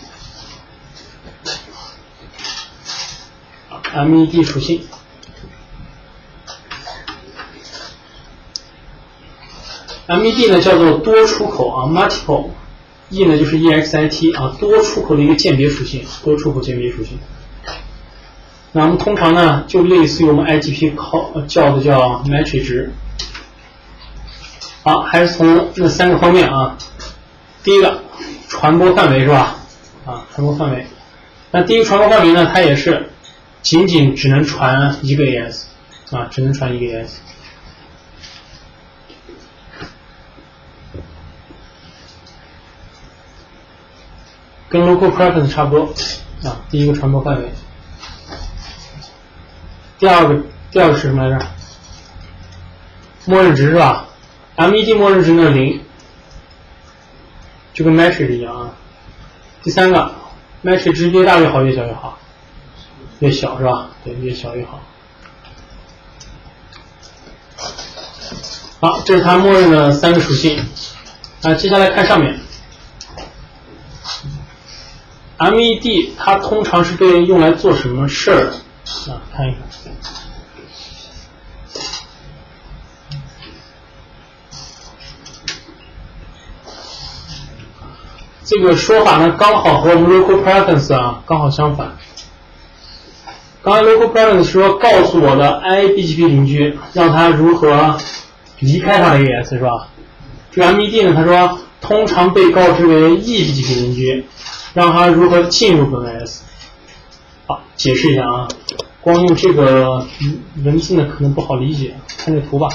属性。MED 呢叫做多出口啊 ，multiple。E 呢就是 EXIT 啊，多出口的一个鉴别属性，多出口鉴别属性。那我们通常呢，就类似于我们 IGP 叫的叫 metric 值。好，还是从那3个方面啊。第一个，传播范围是吧？啊，传播范围。那第一个传播范围呢，它也是仅只能传一个 AS 啊，只能传一个 AS。跟 local preference 差不多啊，第一个传播范围。第二个是什么来着？默认值是吧 ？MED 默认值呢0，就跟 metric 一样啊。第三个 metric 值越大越好，越小越好，越小是吧？对，越小越好。好，这是它默认的3个属性。接下来看上面。MED 它通常是被用来做什么事儿的？看一看。这个说法呢，刚好和我们 local preference 啊刚好相反。刚才 local preference 说告诉我的 IBGP 邻居，让他如何离开他的 AS 是吧？这个 MED 呢，他说通常被告知为 EBGP 邻居，让他如何进入本 AS。好，解释一下啊，光用这个文字呢可能不好理解，看这图吧。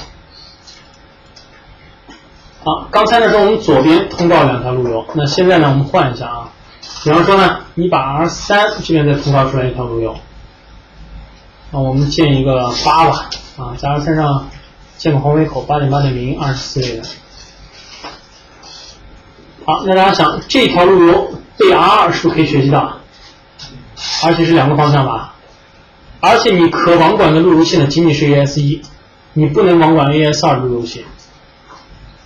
好，刚才的时候我们左边通道2条路由，那现在呢我们换一下啊，比方说呢，你把 R3 这边再通道出来一条路由，那我们建一个8吧，啊，在 R3 上建个黄尾口 8.8.0 24类的。好，那大家想这条路由对 R2 是不是可以学习到？而且是2个方向吧，而且你可网管的路由线呢仅是 AS1， 你不能网管 AS2 路由线。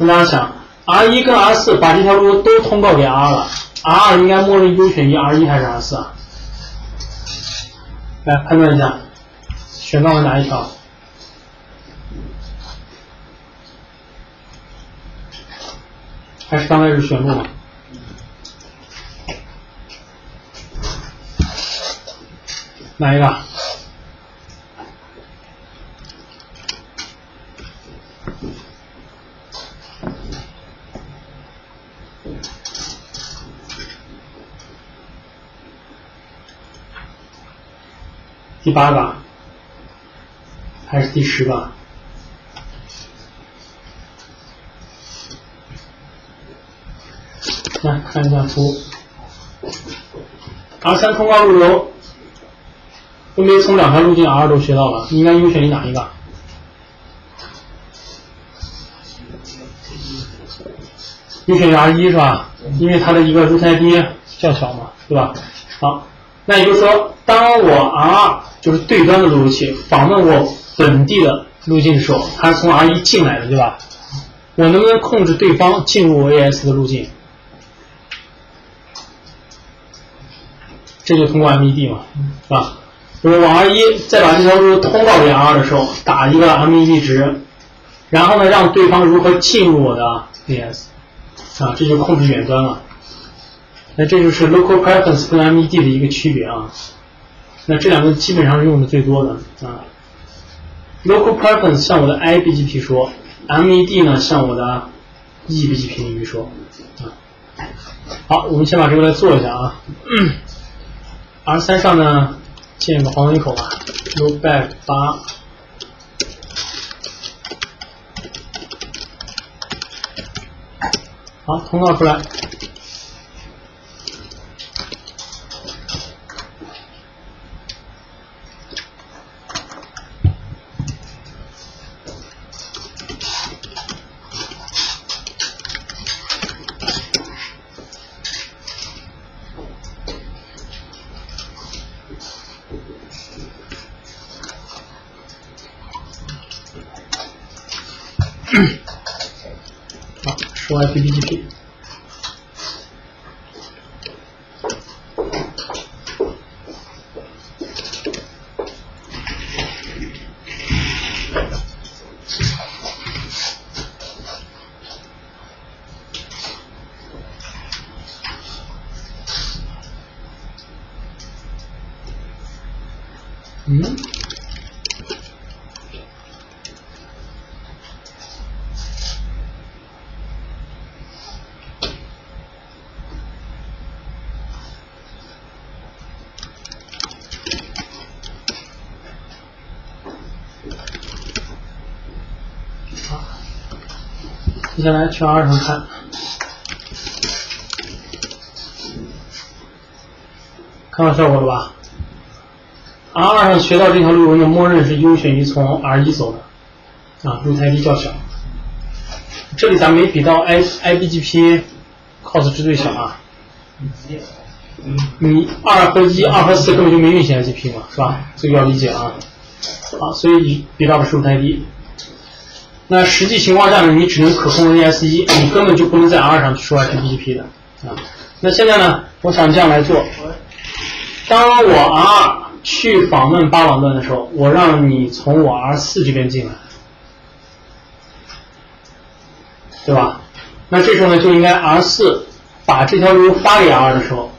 那大家想 R1 跟 R4 把这条路由都通告给 R 了， R2 应该默认优选于 R1 还是 R4 啊？来判断一下，选到了哪一条？还是刚开始选路吗？哪一个？第8个还是第10个？来看一下图。R3 通告路由分别从2条路径 R 都学到了，应该优选于哪一个？优选于 R1 是吧？因为它的一个 root ID 较小嘛，对吧？好，那也就是说，当我 R2 就是对端的路由器访问我本地的路径的时候，它是从 R1 进来的，对吧？我能不能控制对方进入我 AS 的路径？这就通过 MED 嘛，是吧？就是往 R1 再把这条路通告给 R2 的时候，打一个 MED 值，然后呢，让对方如何进入我的 AS， 啊，这就控制远端了。那这就是 local preference 跟 MED 的一个区别啊。那这2个基本上是用的最多的啊。local preference 向我的 IBGP 说 ，MED 呢向我的 EBGP 领域说啊。好，我们先把这个来做一下啊。R3 上呢建个黄尾口吧 ，loopback 8。好，通告出来。好，说 IPBGP。接下来去 R 上看。看到效果了吧 ？R 上学到这条路纹的默认是优选于从 R1 走的，啊，路台地较小。这里咱没比到 IBGP cos 值最小啊。你2和1、2和4根本就没运行 IGP 嘛，是吧？这个要理解啊。好，所以比到的是路台低。那实际情况下呢，你只能可控 NS1，你根本就不能在 R 上去说 IPGP 的啊。那现在呢，我想这样来做。当我 R2 去访问8网段的时候，我让你从我 R4 这边进来，对吧？那这时候呢，就应该 R4 把这条路发给 R2 的时候，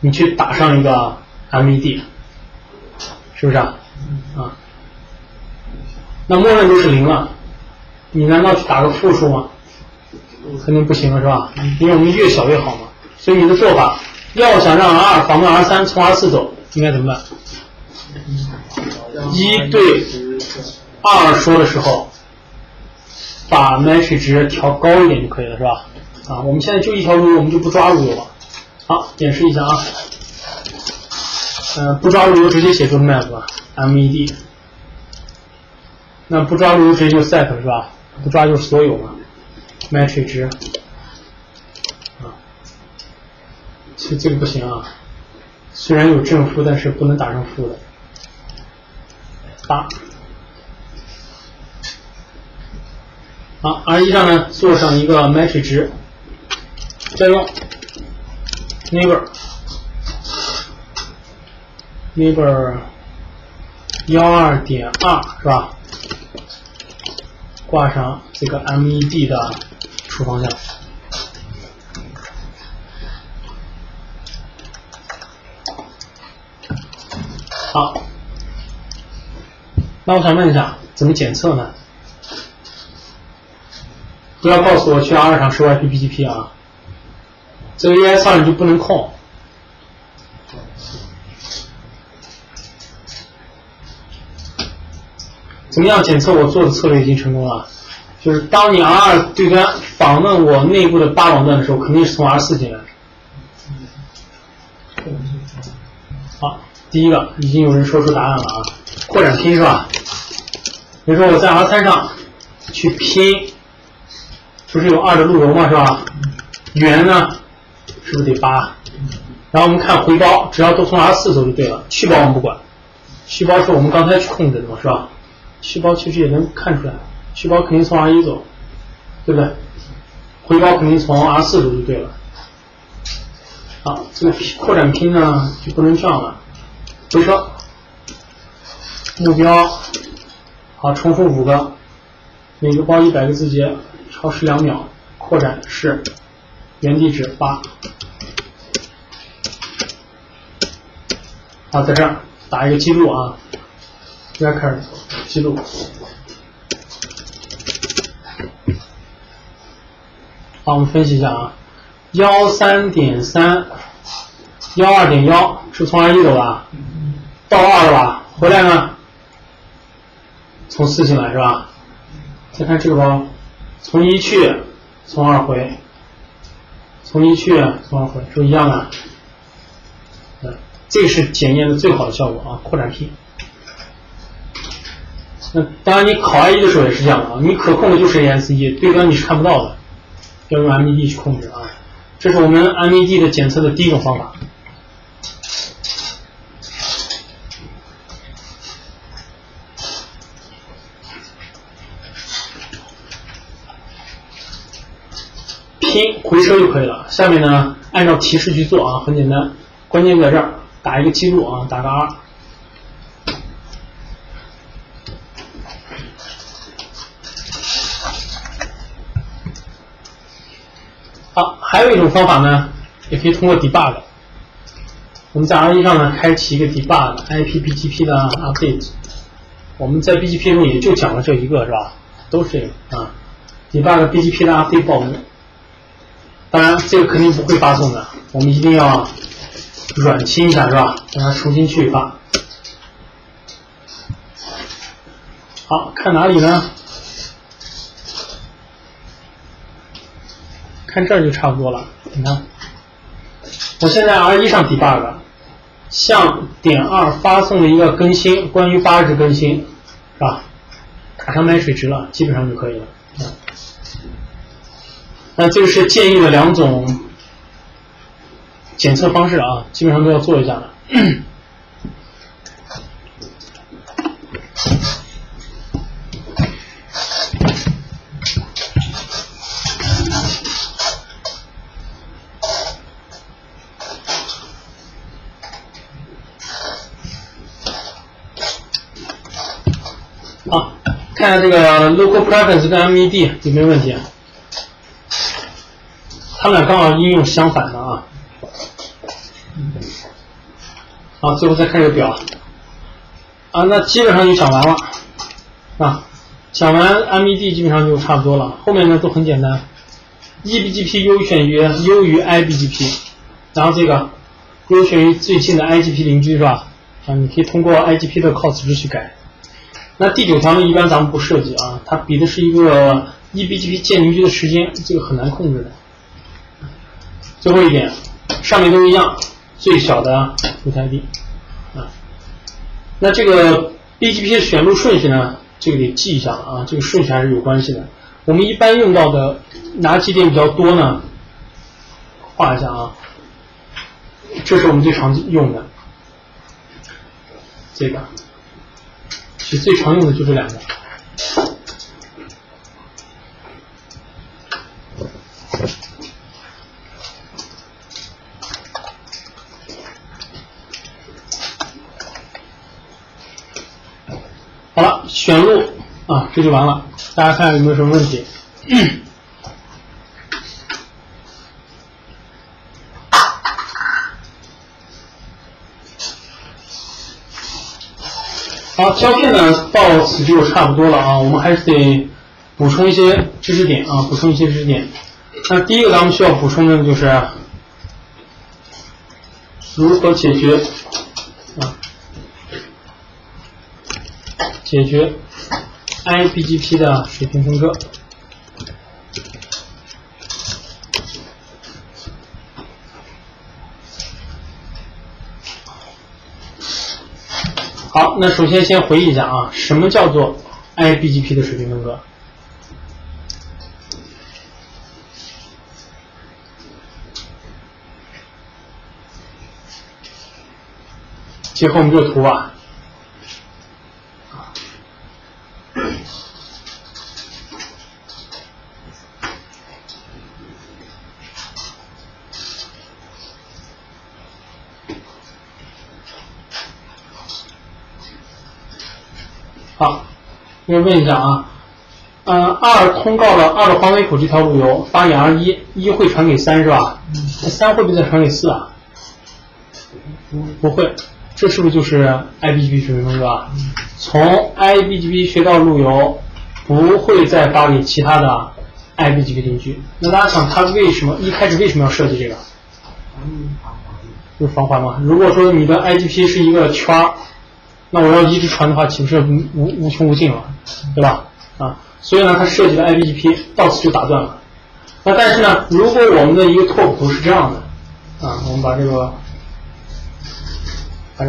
你去打上一个 MED， 是不是啊？啊，那默认都是0了，你难道去打个负数吗？肯定不行了，是吧？因为我们越小越好嘛。所以你的做法，要想让 R2 访问 R3 从 R4 走，应该怎么办？1对2说的时候，把 match 值调高一点就可以了，是吧？啊，我们现在就一条路由，我们就不抓路由了。好，演示一下啊。不抓路由直接写出 map 吧 ，MED。那不抓路由直接就 set 是吧？不抓就是所有嘛 ，match 值。啊，其实这个不行啊，虽然有正负，但是不能打成负的。8。好 ，R1 上呢做上一个 match 值，再用 neighbor 12.2是吧？挂上这个 MED 的出方向。好，那我想问一下，怎么检测呢？不要告诉我去 R 上收 IPGP 啊，这个 AS2 你就不能控。怎么样检测我做的策略已经成功了？就是当你 R2 对端访问我内部的8网段的时候，肯定是从 R4 进来。好，第一个已经有人说出答案了啊，扩展拼是吧？比如说我在 R3 上去拼，不是有2的路由吗？是吧？圆呢，是不是得8？然后我们看回包，只要都从 R4 走就对了。去包我们不管，去包是我们刚才去控制的嘛，是吧？去包其实也能看出来，去包肯定从 R1 走，对不对？回包肯定从 R4 走就对了。好，这个扩展拼呢就不能这样了。回车，目标，好，重复5个，每个包100个字节，超时2秒，扩展是原地址8。好，在这儿打一个记录啊 ，record 记录。好，我们分析一下啊，13.3 12.1是从 R1 走的，到2了吧？回来呢，从4进来是吧？再看这个包，从1去，从2回，从1去，从2回，是不是一样的？这个是检验的最好的效果啊，扩展拼。那当然，你考 I1 的时候也是这样的啊，你可控的就是 AS1，对端你是看不到的，要用 MED 去控制啊。这是我们 MED 的检测的第一种方法。拼回车就可以了。下面呢，按照提示去做啊，很简单，关键在这儿，打一个记录啊，打个 R。好，还有一种方法呢，也可以通过 debug。我们在 R1 上呢，开启一个 debug IPBGP 的 update。我们在 BGP 中也就讲了这一个是吧？都是这个啊 ，debug BGP 的 update 报名。当然，这个肯定不会发送的，我们一定要软清一下是吧？让它重新去发。好看哪里呢？看这儿就差不多了。你看，我现在 R1 上 debug， 向点2发送了一个更新，关于8值更新，是吧？打上买水值了，基本上就可以了。那这个是建议的2种检测方式啊，基本上都要做一下的。好，看一下这个 local preference 跟 MED 有没有问题？它们俩刚好应用相反的啊。好，最后再看这个表啊，那基本上就讲完了啊。讲完 MED 基本上就差不多了，后面呢都很简单。eBGP 优于 iBGP， 然后这个优选于最近的 IGP 邻居是吧？啊，你可以通过 IGP 的 call 值去改。那第9条呢，一般咱们不设计啊，它比的是一个 eBGP 建邻居的时间，这个很难控制的。最后一点，上面都一样，最小的路台地啊。那这个 BGP 的选路顺序呢，这个得记一下了啊，这个顺序还是有关系的。我们一般用到的哪几点比较多呢？画一下啊，这是我们最常用的，这个。其实最常用的就这2个。好了，选路啊，这就完了。大家看有没有什么问题？好，胶片呢到此就差不多了啊，我们还是得补充一些知识点啊，那第一个咱们需要补充的就是如何解决iBGP 的水平分割。好，那首先回忆一下啊，什么叫做 iBGP 的水平分割？结合我们这个图吧。好，我问一下啊，2通告了2的环尾口这条路由发给 R1，1会传给3是吧？3会不会再传给4啊？不会，这是不是就是 iBGP 水平分割啊？从 iBGP 学到路由，不会再发给其他的 iBGP 邻居。那大家想，它一开始为什么要设计这个？就是防环嘛。如果说你的 IGP 是一个圈儿，那我要一直传的话，岂不是无穷无尽了，对吧？啊，所以呢，它设计的 iBGP 到此就打断了。那但是呢，如果我们的一个拓扑图是这样的，啊，我们把这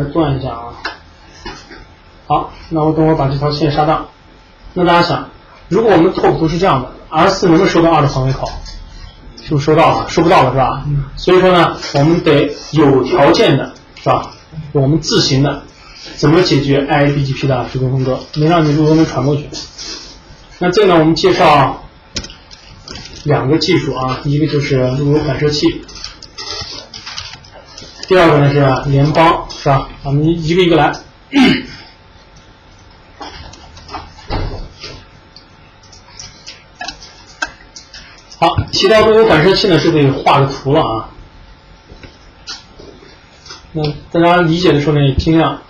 断一下啊。好，那我等会儿把这条线杀档。那大家想，如果我们的拓扑图是这样的 ，R4 能不能收到2的环尾口？是不是收到了？收不到了是吧？所以说呢，我们得有条件的，是吧？我们自行的。怎么解决 iBGP 的水平分割，能让你路由能传过去？那这个呢，我们介绍2个技术啊，一个就是路由反射器，第二个呢是联邦，是吧？我们一个一个来。好，提到路由反射器呢，是得画个图了啊。那大家理解的时候呢，也尽量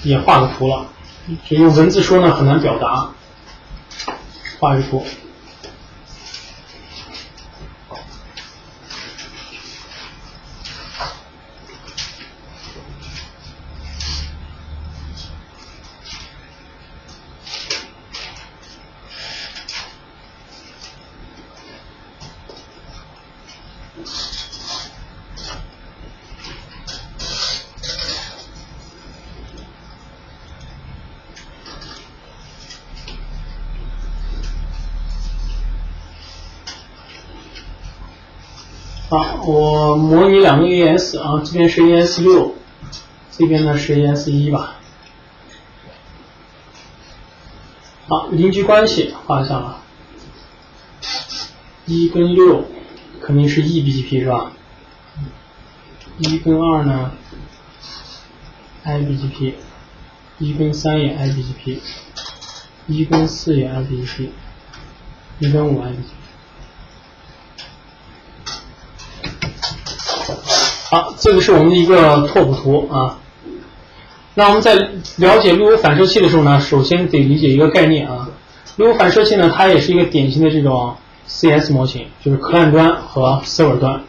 也画个图了，就用文字说呢很难表达，画一个图。好，我模拟两个 AS 啊，这边是 AS6， 这边呢是 AS1 吧。好，邻居关系画一下了，1跟6肯定是 eBGP 是吧？1跟2呢 iBGP， 1跟3也 iBGP， 1跟4也 iBGP， 1跟5 iBGP。好，这个是我们的一个拓扑图啊。那我们在了解路由反射器的时候呢，首先得理解一个概念啊。路由反射器呢，它也是一个典型的这种 CS 模型，就是 client 端和 server 端。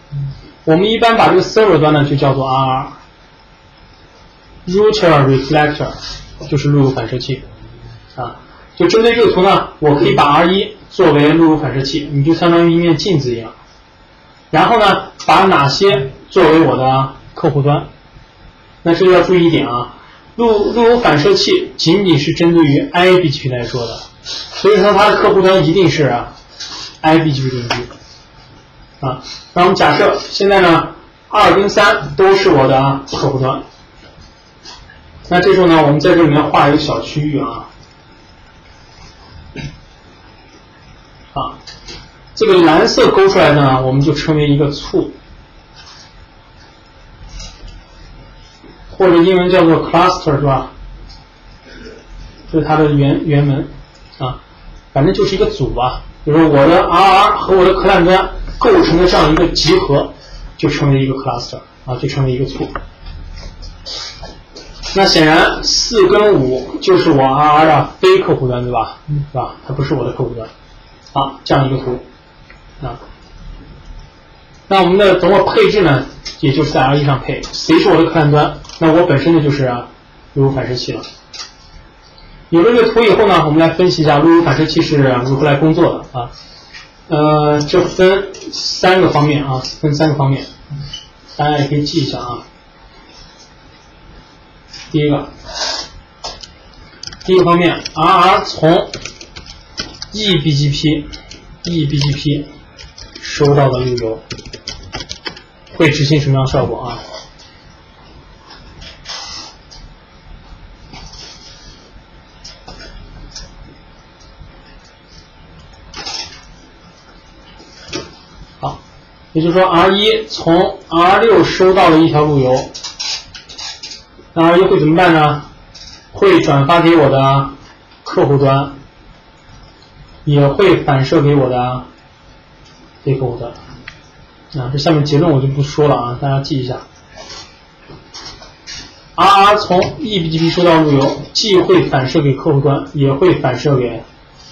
我们一般把这个 server 端呢就叫做 RR。Router reflector 就是路由反射器啊。就针对这个图呢，我可以把 R1 作为路由反射器，你就相当于一面镜子一样。然后呢，把哪些作为我的客户端？那这个要注意一点啊，路由反射器仅仅是针对于 iBGP 来说的，所以说它的客户端一定是iBGP 邻居啊。那我们假设现在呢，2跟3都是我的客户端，那这时候呢，我们在这里面画一个小区域啊。啊，这个蓝色勾出来的呢，我们就称为一个簇，或者英文叫做 cluster 是吧？这是它的原文啊，反正就是一个组吧。比如说我的 RR 和我的 client 端构成的这样一个集合，就成为一个 cluster 啊，就成为一个簇。那显然4跟5就是我 RR 的非客户端对吧？是吧？它不是我的客户端。啊，这样一个图啊。那我们的等会配置呢，也就是在 R1 上配，谁是我的client端？那我本身呢就是路由反射器了。有了这个图以后呢，我们来分析一下路由反射器是如何来工作的啊。这分3个方面啊，大家也可以记一下啊。第一个方面 ，RR 从eBGP 收到的路由会执行什么样的效果啊？好，也就是说 R1 从 R6 收到了一条路由，那 R1 会怎么办呢？会转发给我的客户端。也会反射给我的非客户端啊，这下面结论我就不说了啊，大家记一下。RR 从 eBGP 收到路由，既会反射给客户端，也会反射给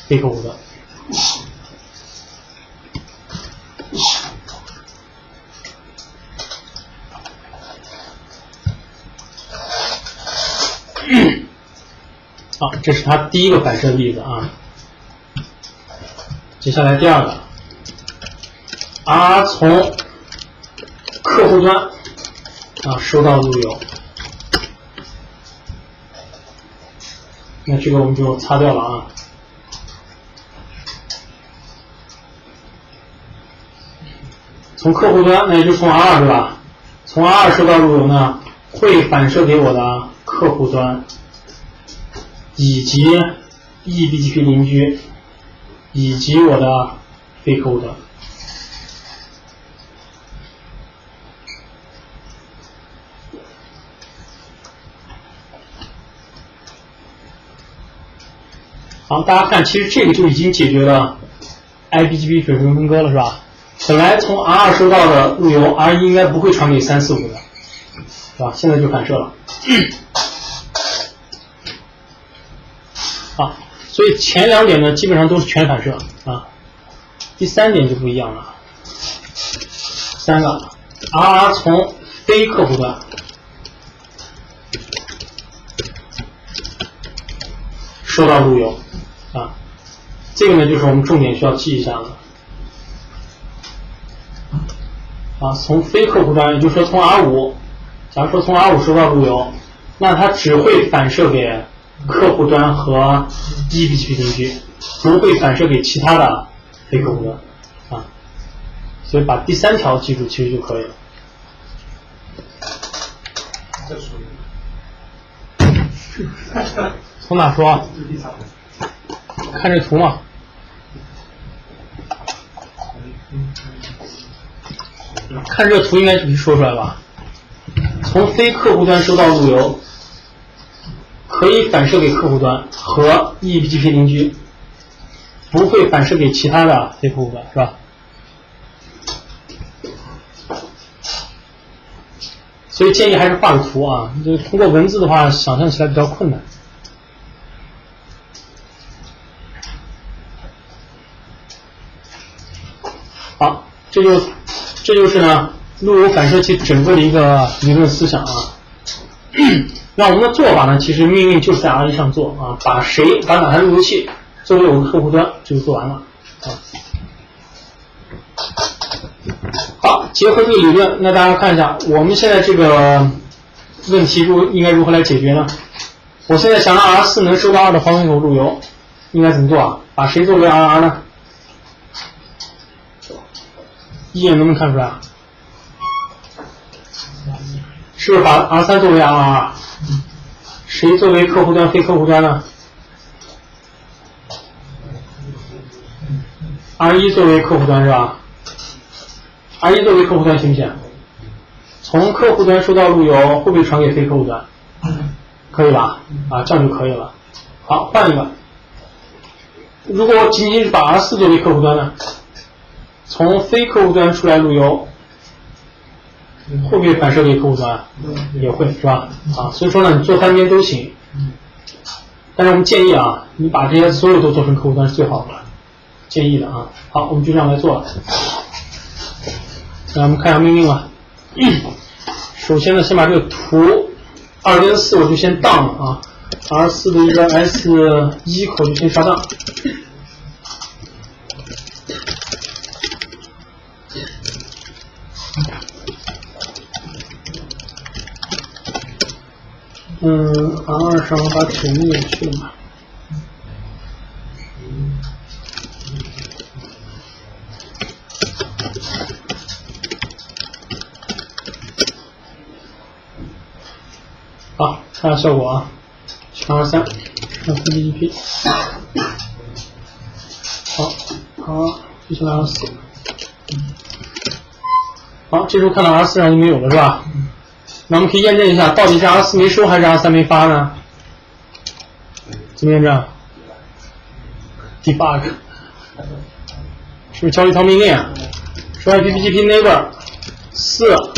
非客户端。好，这是它第一个反射的例子啊。接下来第二个 ，R 从客户端收到路由，那这个我们就擦掉了啊。从客户端，那也就从 R2 对吧？从 R2 收到路由呢，会反射给我的客户端，以及 eBGP 邻居。以及我的非客户端。好，大家看，其实这个就已经解决了 iBGP 水平分割了，是吧？本来从 R2 收到的路由 ，R1 应该不会传给3、4、5的，是吧？现在就反射了。好。所以前2点呢，基本上都是全反射啊。第3点就不一样了。3个 ，RR 从非客户端收到路由啊，这个呢就是我们重点需要记一下的。啊，从非客户端，也就是说从 R5， 假如说从 R5 收到路由，那它只会反射给客户端和 eBGP 邻居，不会反射给其他的非客户端啊。所以把第3条记住其实就可以了。从哪说？看这图嘛。看这图应该就说出来吧。从非客户端收到路由，可以反射给客户端和 eBGP 邻居，不会反射给其他的非客户端，是吧？所以建议还是画个图啊，就通过文字的话，想象起来比较困难。好，这就是呢路由反射器整个的一个理论思想啊。那我们的做法呢，其实命令就是在 R1 上做啊，把哪台路由器作为我的客户端，这就做完了啊。好，结合这个理论，那大家看一下，我们现在这个问题应该如何来解决呢？我现在想让 R4 能收到2的黄金口路由，应该怎么做啊？把谁作为 RR 呢？一眼能不能看出来？是不是把 R3 作为 RR？ 谁作为客户端非客户端呢？R1 作为客户端是吧？R1 作为客户端行不行？从客户端收到路由，会不会传给非客户端？可以吧？啊，这样就可以了。好，换一个。如果仅仅是把 R4 作为客户端呢？从非客户端出来路由，会不会反射给客户端？也会，是吧？啊，所以说呢，你做单边都行。但是我们建议啊，你把这些所有都做成客户端是最好的，建议的啊。好，我们就这样来做了。那我们看一下命令啊。首先呢，先把这个图2跟4我就先当了啊 ，R4 的一个 S1 口就先刷当。R2 上我把指令也去了嘛。好，看下效果啊，选R3，上 CPGP。好，接下来R4。好，这时候看到 R4 上就没有了是吧？那我们可以验证一下，到底是 R4 没收还是 R3 没发呢？怎么验证 ？debug， 是不是交一条命令？说 IPGP neighbor 4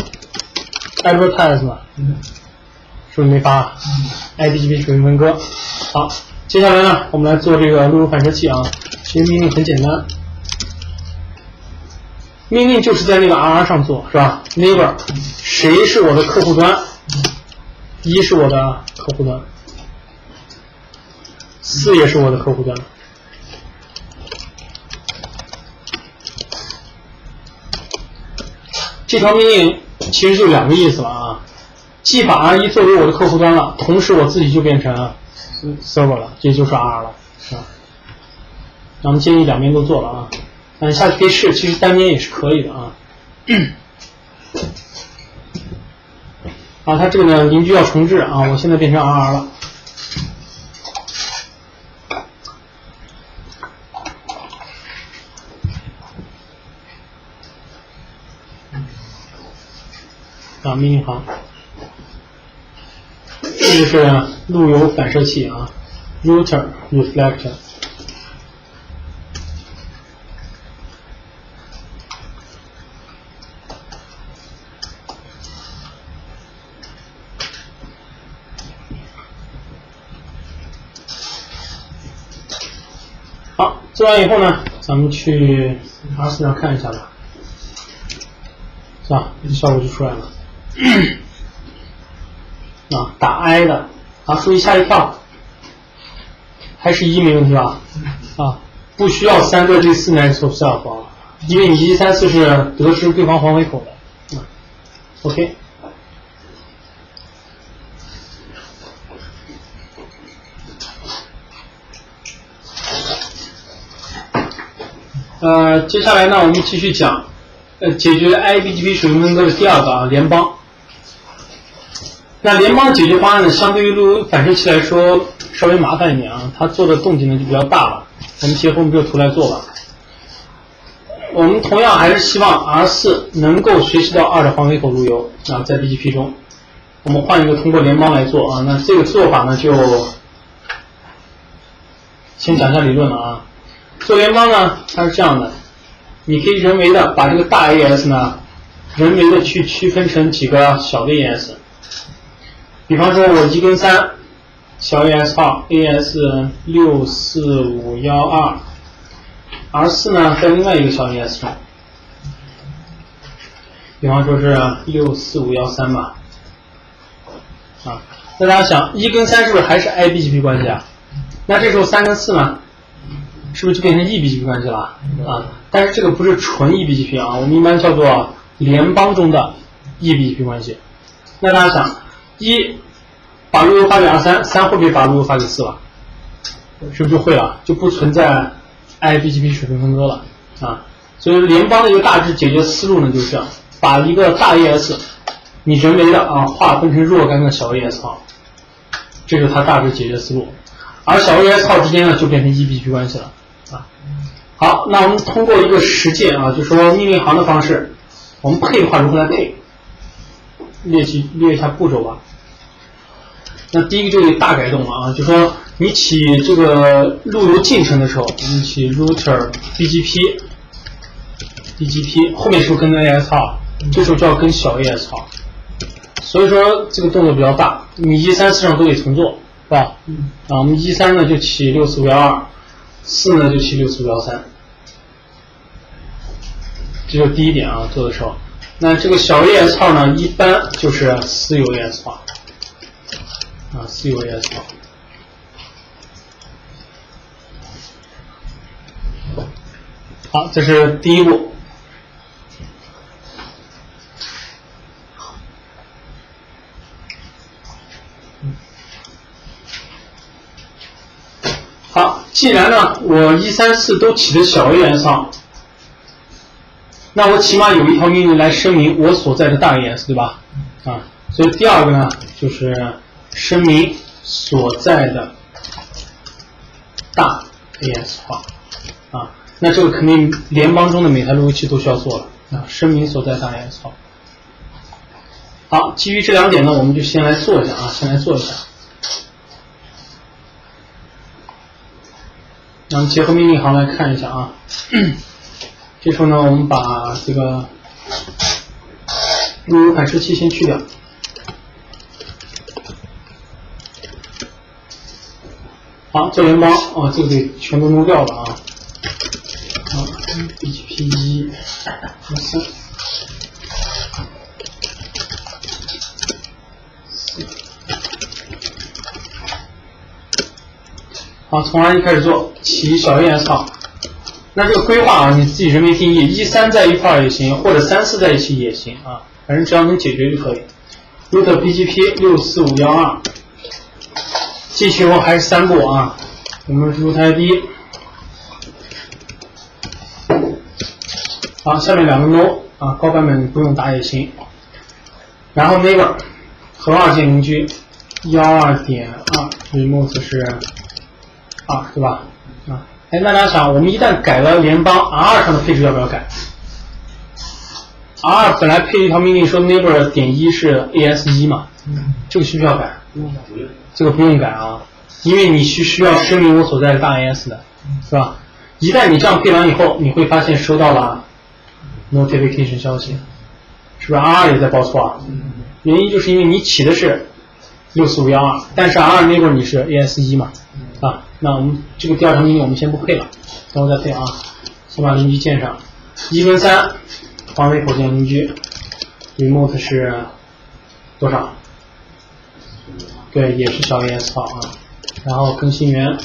advertise 是不是没发 ？IPGP 属于分割。好，接下来呢，我们来做这个路由反射器啊。其实命令很简单，命令就是在那个 RR 上做，是吧 ？neighbor 谁是我的客户端？1是我的客户端，4也是我的客户端。这条命令其实就2个意思了啊，既把 R1 作为我的客户端了，同时我自己就变成 server 了，这就是 RR 了，是吧？那我们建议2边都做了啊，但下去可以试，其实单边也是可以的啊。啊，它这个呢邻居要重置啊，我现在变成 RR 了。啊，命令行，这就是路由反射器啊 ，router reflector。好，做完以后呢，咱们去 R4 上看一下吧，是吧？这效果就出来了。啊，打 I 的啊，注意吓一跳，还是1没问题吧？啊，不需要3个对4 next of self 啊，因为你1、3、4是得知对方黄回口的， OK。接下来呢，我们继续讲，解决 IBGP 水平分割的第二个啊，联邦。那联邦解决方案呢，相对于路由反射器来说稍微麻烦一点啊，它做的动静呢就比较大了。我们结合我们这个图来做吧。我们同样还是希望 R4 能够学习到2的环回口路由啊，在 BGP 中，我们换一个通过联邦来做啊。那这个做法呢，就先讲一下理论了啊。做联邦呢，它是这样的，你可以人为的把这个大 AS 呢，人为的去区分成几个小的 AS。比方说，我1跟3，小 AS 号 AS64512，R4 呢在另外一个小 AS 上，比方说是64513吧。啊，那大家想，1跟3是不是还是 IBGP 关系啊？那这时候3跟4呢？是不是就变成 eBGP 关系了啊？但是这个不是纯 eBGP 啊，我们一般叫做联邦中的 eBGP 关系。那大家想，1把路由发给R3，3会不会把路由发给4了？是不是就会了？就不存在 IBGP 水平分割了啊？所以联邦的一个大致解决思路呢，就是这样，把一个大 AS 你人为的啊划分成若干个小 AS 号，这是它大致解决思路。而小 AS 号之间呢，就变成 eBGP 关系了。好，那我们通过一个实践啊，就说命令行的方式，我们配的话如何来配？列一下步骤吧。那第一个就是大改动了啊，就说你起这个路由进程的时候，我们起 router BGP 后面是不是跟 AS 号？这时候就要跟小 AS 号。所以说这个动作比较大，你1、3、4上都得重做，是吧？啊，我们1、3呢就起64512，4呢就起64513，这就是第一点啊，做的时候。那这个小 AS 号呢，一般就是私有 AS 号啊，私有 AS 号。好，这是第一步。好，既然呢我1、3、4都起的小 AS 号，那我起码有一条命令来声明我所在的大 AS， 对吧？啊，所以第二个呢就是声明所在的大 AS 号啊，那这个肯定联邦中的每台路由器都需要做了啊，声明所在大 AS 号。好，基于这两点呢，我们就先来做一下啊，先来做一下。然后结合命令行来看一下啊，这时候呢，我们把这个路由反射器先去掉。好，做联邦啊，这个得全都弄掉了啊。好 ，BGP 1、3、4。好，从 R1 开始做，起小 AS 号。那这个规划啊，你自己人为定义，1、3在一块也行，或者3、4在一起也行啊，反正只要能解决就可以。root BGP 64512，继续后还是3步啊。我们root ID， 好，下面两个 no 啊，高版本不用打也行。然后 neighbor 和2键邻居12.2 remote 是2，对吧？啊，哎，那大家想，我们一旦改了联邦 R2 上的配置要不要改 ？R2 本来配一条命令说 neighbor 点1是 AS1 嘛，这个需不需要改？这个不用改啊，因为你需要声明我所在的大 AS 的，是吧？一旦你这样配完以后，你会发现收到了 notification 消息，是不是 R2 也在报错啊？原因就是因为你起的是64512，但是 R2 neighbor 你是 AS1 嘛，啊，那我们这个第二条命令我们先不配了，等会再配啊。先把邻居建上，1跟3环回口建邻居 ，remote 是多少？对，也是小 AS 号啊。然后更新源，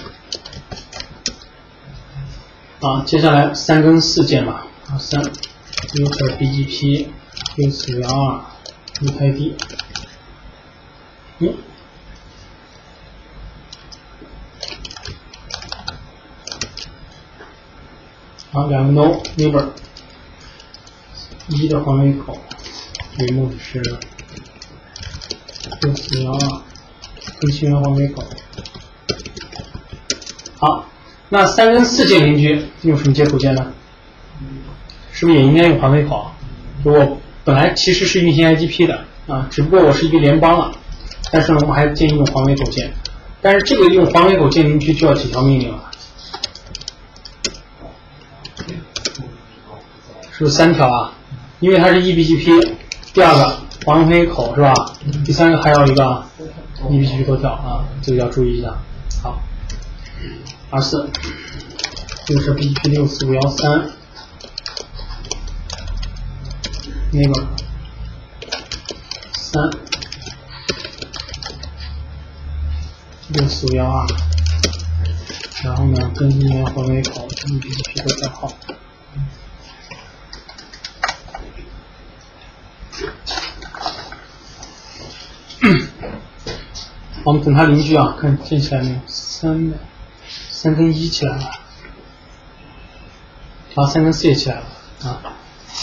啊，接下来3跟4建吧，啊3 root BGP 64512离开 D， 好，两个 no neighbor， 1的环位口 remove 是6412，更新完环位口。好，那3跟4键邻居用什么接口键呢？是不是也应该用环位口？我本来其实是运行 IGP 的啊，只不过我是一个联邦了，但是呢，我们还建议用环位口键。但是这个用环位口键邻居就要几条命令了，是不是3条啊？因为它是 eBGP， 第二个环位口是吧？第三个还有一个 eBGP 头条啊，这个要注意一下。好，R4， 这个是 BGP 64513。neighbor 3 6412，然后呢，更新完环位口 BGP 头条号。我们等它邻居啊，看建起来没有？3跟1起来了，然后3跟4也起来了啊。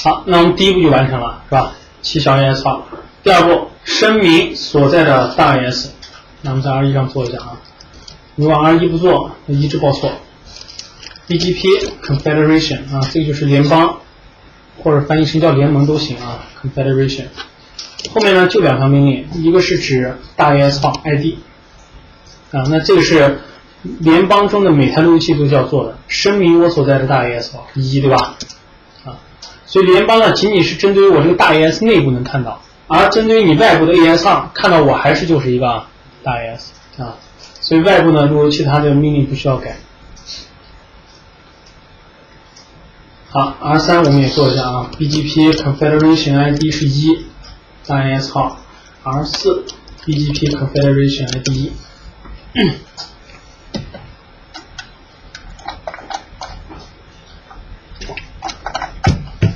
好，那我们第一步就完成了，是吧？7小 AS 号。第二步，声明所在的大 AS。那我们在 R1 上做一下啊。如果 R1 不做，那一直报错。BGP Confederation 啊，这个就是联邦，或者翻译成叫联盟都行啊。Confederation 后面呢就2条命令，一个是指大 AS 号 ID 啊，那这个是联邦中的每台路由器都需要做的，声明我所在的大 AS 号1，对吧？所以联邦呢，仅仅是针对于我这个大 AS 内部能看到，而针对于你外部的 AS 号看到我还是就是一个大 AS 啊。所以外部呢路由器它的命令不需要改。好 ，R3 我们也做一下啊 ，BGP Confederation ID 是1，大 AS 号 ，R4 BGP Confederation ID 1。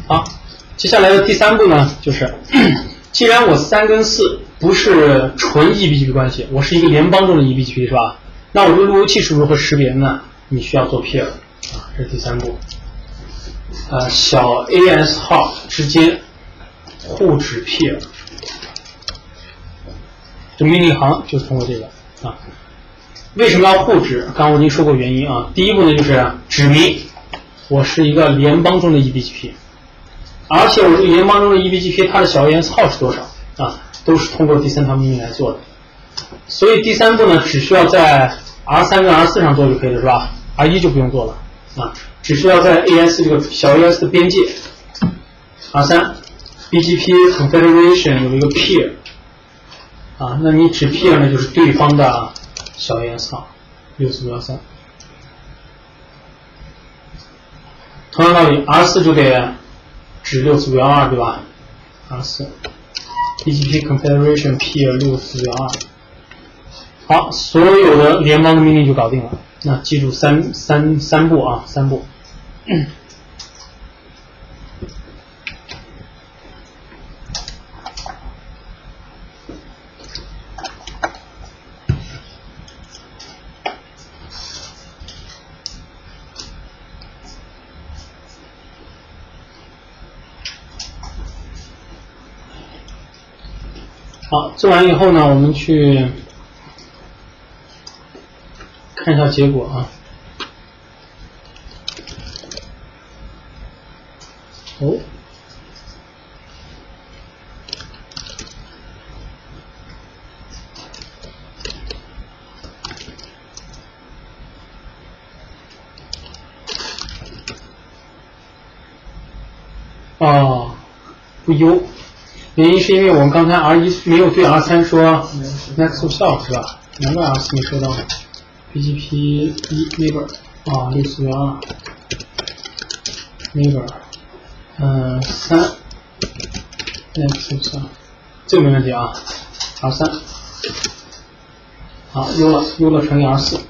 好，接下来的第3步呢，就是既然我3跟4不是纯 eBGP 关系，我是一个联邦中的 eBGP 是吧？那我这个路由器是如何识别呢？你需要做 peer 啊，这是第3步。小 AS 号之间互指 peer， 这命令行就是通过这个啊。为什么要互指？刚刚我已经说过原因啊。第一步呢，就是指明我是一个联邦中的 eBGP。而且我这个联邦中的 eBGP 它的小 AS 号是多少啊？都是通过第3条命令来做的。所以第3步呢，只需要在 R3 跟 R4 上做就可以了，是吧 ？R1 就不用做了啊，只需要在 AS 这个小 AS 的边界 R3 BGP Confederation 有一个 peer 啊，那你指 peer 呢就是对方的小 AS 号6413。同样道理 ，R4 就得指6412，对吧 ？R4 BGP Confederation peer 6412。好，所有的联邦的命令就搞定了。那记住三步啊，3步。好，做完以后呢，我们去看一下结果啊。哦，哦，不优。原因是因为我们刚才 R1 没有对 R3 说 next to self 是吧？难怪 R4 没收到。BGP 1 neighbor 啊6412 neighbor 3 next to self 这个没问题啊。R3 好优了乘以 R4。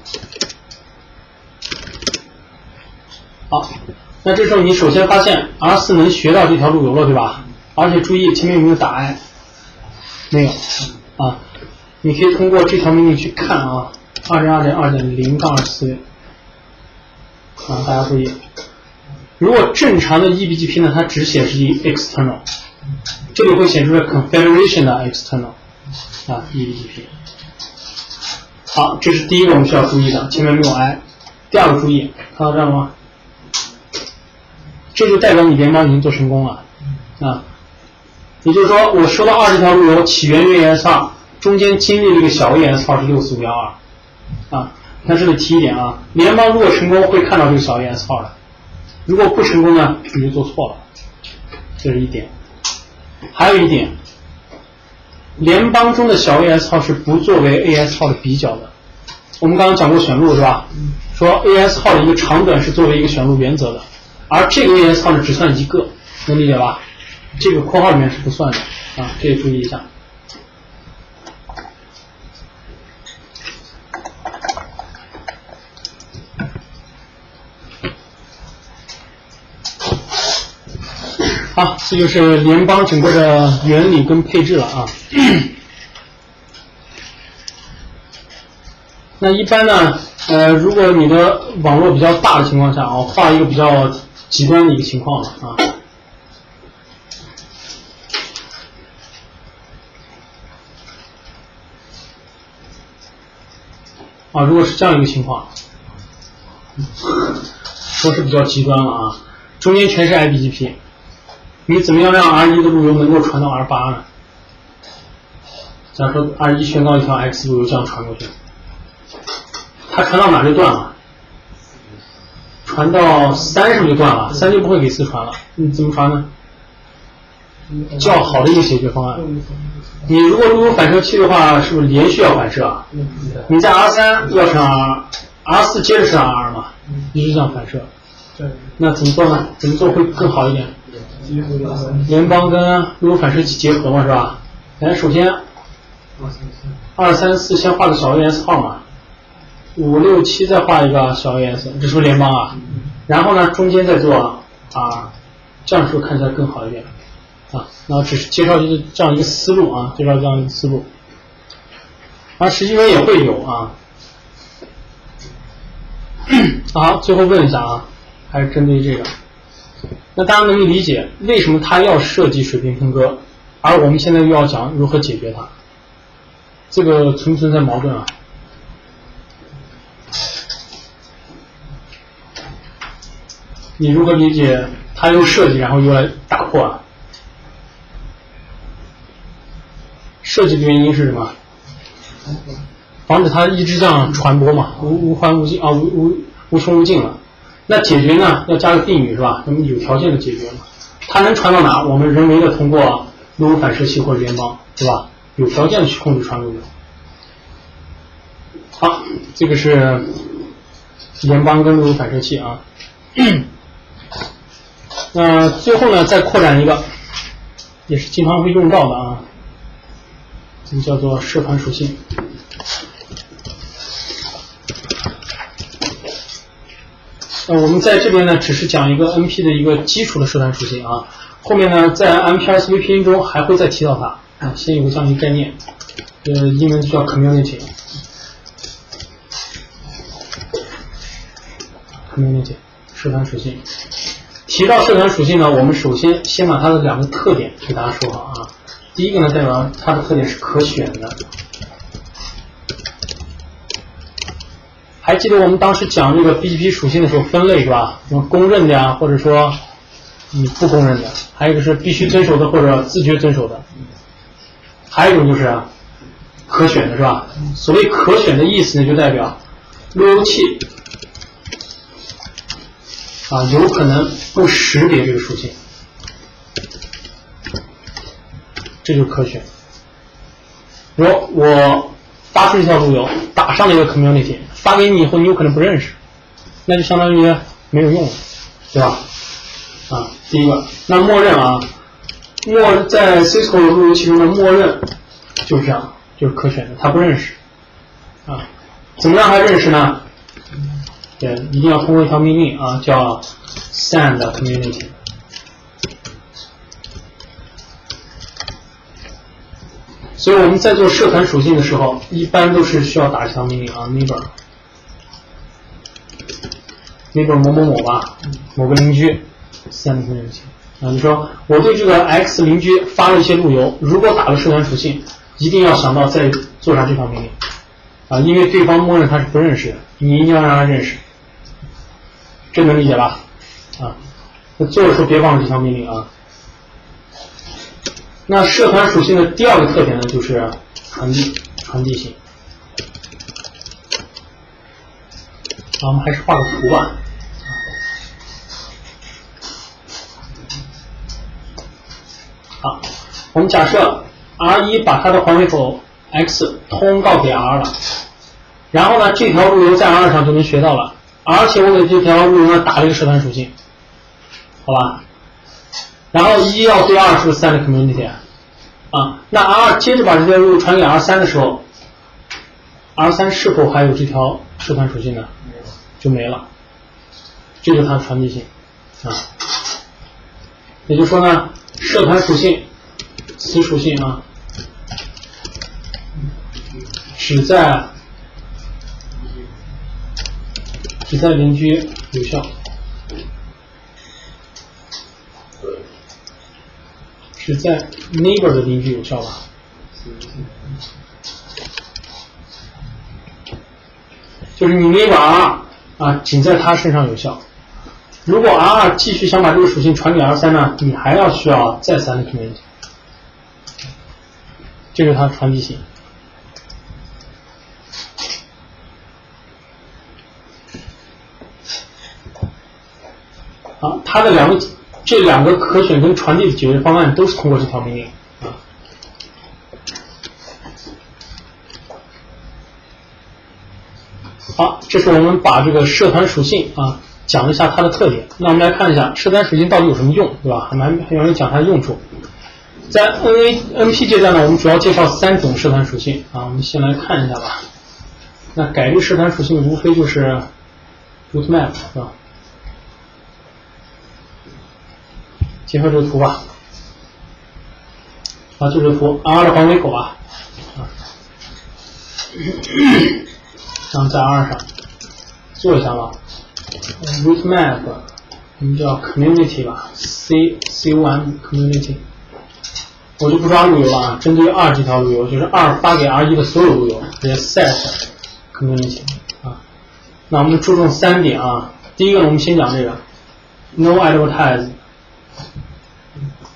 好，那这时候你首先发现 R4 能学到这条路由了，对吧？而且注意前面有没有打 I，没有啊。你可以通过这条命令去看啊，2.2.2.0-24啊，大家注意，如果正常的 eBGP 呢，它只显示一 external， 这里会显示 confederation 的 external 啊 eBGP。好，这是第一个我们需要注意的，前面没有 I。第二个注意，看到这儿了吗？这就代表你联邦已经做成功了啊。也就是说，我收到20条路由，起源于 AS 2，中间经历了一个小 AS 号是64512啊。那这里提一点啊，联邦如果成功会看到这个小 AS 号的，如果不成功呢，你就做错了，这是一点。还有一点，联邦中的小 AS 号是不作为 AS 号的比较的。我们刚刚讲过选路是吧？说 AS 号的一个长短是作为一个选路原则的，而这个 AS 号呢只算一个，能理解吧？这个括号里面是不算的啊，这也注意一下。好，这就是联邦整个的原理跟配置了啊。那一般呢，如果你的网络比较大的情况下啊，画一个比较极端的一个情况了啊。如果是这样一个情况，说是比较极端了啊，中间全是 IBGP， 你怎么样让 R1 的路由能够传到 R8 呢？假如说 R1 宣告一条 X 路由这样传过去，它传到哪就断了？传到3是不是就断了？3就不会给4传了，你怎么传呢？较好的一个解决方案。你如果路由反射器的话，是不是连续要反射啊？你在 R3 要上 R4 接着上 R 嘛，一直这样反射。那怎么做呢？怎么做会更好一点？联邦跟路由反射器结合嘛，是吧？咱首先2、3、4先画个小 AS 号嘛，5、6、7再画一个小 AS， 这是不是联邦啊？然后呢，中间再做啊，这样是不是看起来更好一点啊？然后只是介绍这样一个思路啊，介绍这样一个思路。啊，实际上也会有啊。好，最后问一下啊，还是针对这个，那大家能理解为什么他要设计水平分割，而我们现在又要讲如何解决它？这个存不存在矛盾啊？你如何理解他又设计然后又来打破啊？设计的原因是什么？防止它一直这样传播嘛，无环无尽啊，无穷无尽了。那解决呢，要加个定语是吧？咱们有条件的解决嘛。它能传到哪？我们人为的通过路由反射器或者联邦，对吧？有条件去控制传路的。好，这个是联邦跟路由反射器啊。那最后呢，再扩展一个，也是经常会用到的啊，这个叫做社团属性。我们在这边呢，只是讲一个 NP 的一个基础的社团属性啊，后面呢，在 MPLS VPN 中还会再提到它啊，先有个这样一个概念，英文就叫 community 社团属性。提到社团属性呢，我们首先先把它的2个特点给大家说好啊。第一个呢，代表它的特点是可选的。还记得我们当时讲这个 BGP 属性的时候分类是吧？什么公认的呀，或者说不公认的，还有一个是必须遵守的或者自觉遵守的，还有一种就是可选的是吧？所谓可选的意思呢，就代表路由器啊有可能不识别这个属性，这就是可选。比如我发出一条路由，打上了一个 community， 发给你以后你有可能不认识，那就相当于没有用了，对吧？啊，第一个，那默认啊，在 Cisco 路由器中的默认就是这样，就是可选的，它不认识啊。怎么让它认识呢？对，一定要通过一条命令啊，叫 send community。所以我们在做社团属性的时候，一般都是需要打这条命令啊 ，neighbor 某某某吧，某个邻居，send community 啊，你说我对这个 x 邻居发了一些路由，如果打了社团属性，一定要想到再做上这条命令啊，因为对方默认他是不认识的，你一定要让他认识，这能理解吧？啊，那做的时候别忘了这条命令啊。那社团属性的第二个特点呢，就是传递性。我们还是画个图吧。好，我们假设 R1 把它的环回口 x 通告给 R 了，然后呢，这条路由在 R 上就能学到了，而且我给这条路由呢打了一个社团属性，好吧？然后1要对2是不是 send community 啊？那 R2 接着把这条路由传给 R3 的时候 ，R3 是否还有这条社团属性呢？就没了，这就是它的传递性啊。也就是说呢，社团属性、此属性啊，只在邻居有效，只在 neighbor 的邻居有效吧。就是你 neighbor R 啊，仅在他身上有效。如果 R2 继续想把这个属性传给 R3 呢，你还要需要再send community， 这是它的传递性。好，它的这两个可选跟传递的解决方案都是通过这条命令啊。好，这是我们把这个社团属性啊讲了一下它的特点。那我们来看一下社团属性到底有什么用，对吧？还有人讲它的用处。在 NP 阶段呢，我们主要介绍3种社团属性啊。我们先来看一下吧。那改这个社团属性无非就是 root map 是吧？结合这个图吧。啊，就这个图 R 的环回口啊。然后在 R 上做一下吧 ，root map 我们叫 community 吧 ，C1 community， 我就不抓路由了啊，针对2这条路由，就是2发给 R1 的所有路由，直接 set community 啊。那我们注重3点啊，第一个我们先讲这个 no advertise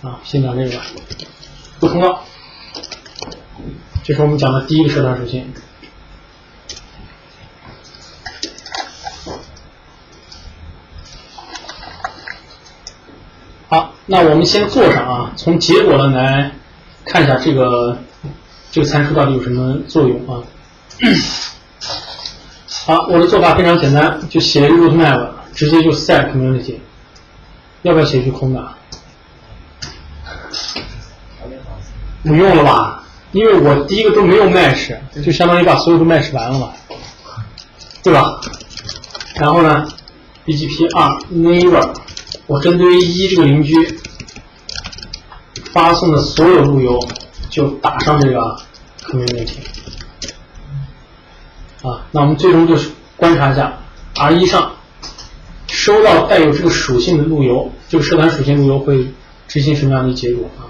啊，先讲这个不通告，这是我们讲的第一个社团属性。好，那我们先做上啊，从结果呢来看一下这个参数到底有什么作用啊。好，我的做法非常简单，就写一个 root map， 直接就 set community， 要不要写一句空的？不用了吧，因为我第一个都没有 match， 就相当于把所有都 match 完了嘛，对吧？然后呢 BGP2 neighbor， 我针对1这个邻居发送的所有路由就打上这个 community 啊。那我们最终就是观察一下 R1 上收到带有这个属性的路由，这个社团属性路由会执行什么样的结果啊？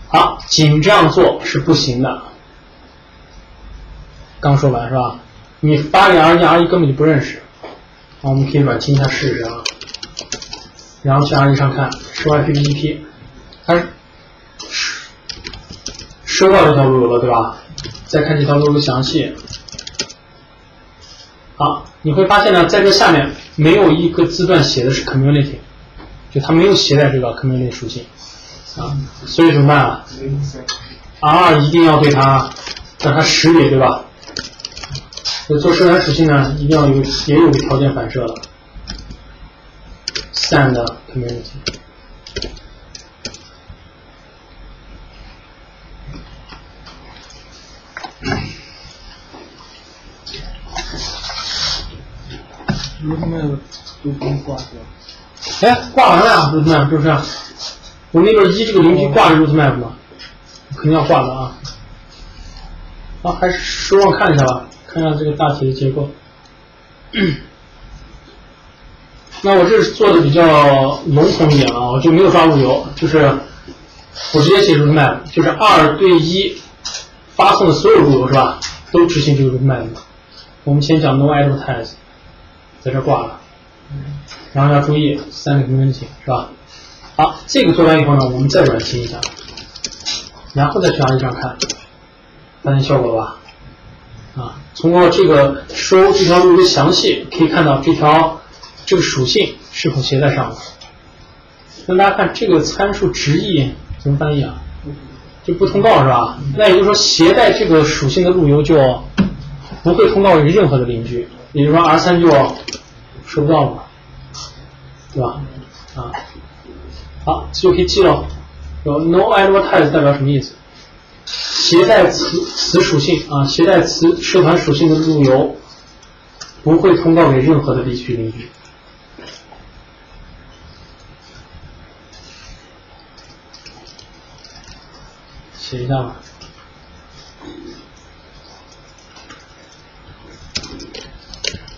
好，仅这样做是不行的。刚说完是吧？你发给 R1 根本就不认识。好，我们可以软清一下试试啊。然后去 R1 上看，收 IPGP， 它收到这条路由了，对吧？再看这条路由详细。好，你会发现呢，在这下面没有一个字段写的是 community， 就它没有携带这个 community 属性啊，所以怎么办啊 ？R2 一定要对它让它识别，对吧？做社团属性呢，一定要也有个条件反射了 ，send community。root map 都不用挂掉。哎，挂完了呀 ，root map 是不是？我那边1这个邻居挂着 root map 吗？肯定要挂的啊。还是书上看一下吧，看一下这个大体的结构。那我这是做的比较笼统一点啊，我就没有抓路由，就是我直接写 route map， 就是2对1发送的所有路由是吧，都执行这个 route map。我们先讲 no advertise， 在这挂了，然后要注意3个 community 是吧？好，这个做完以后呢，我们再软清一下，然后再去 RE 上看，发现效果了吧？通过这个收这条路由的详细，可以看到这个属性是否携带上了。那大家看这个参数直译怎么翻译啊？就不通告是吧？那也就是说携带这个属性的路由就不会通告于任何的邻居，也就是说 R3 就收不到了，对吧？好，这就可以记了。有 no advertise 代表什么意思？携带此属性携带此社团属性的路由不会通告给任何的地区邻居。写一下吧。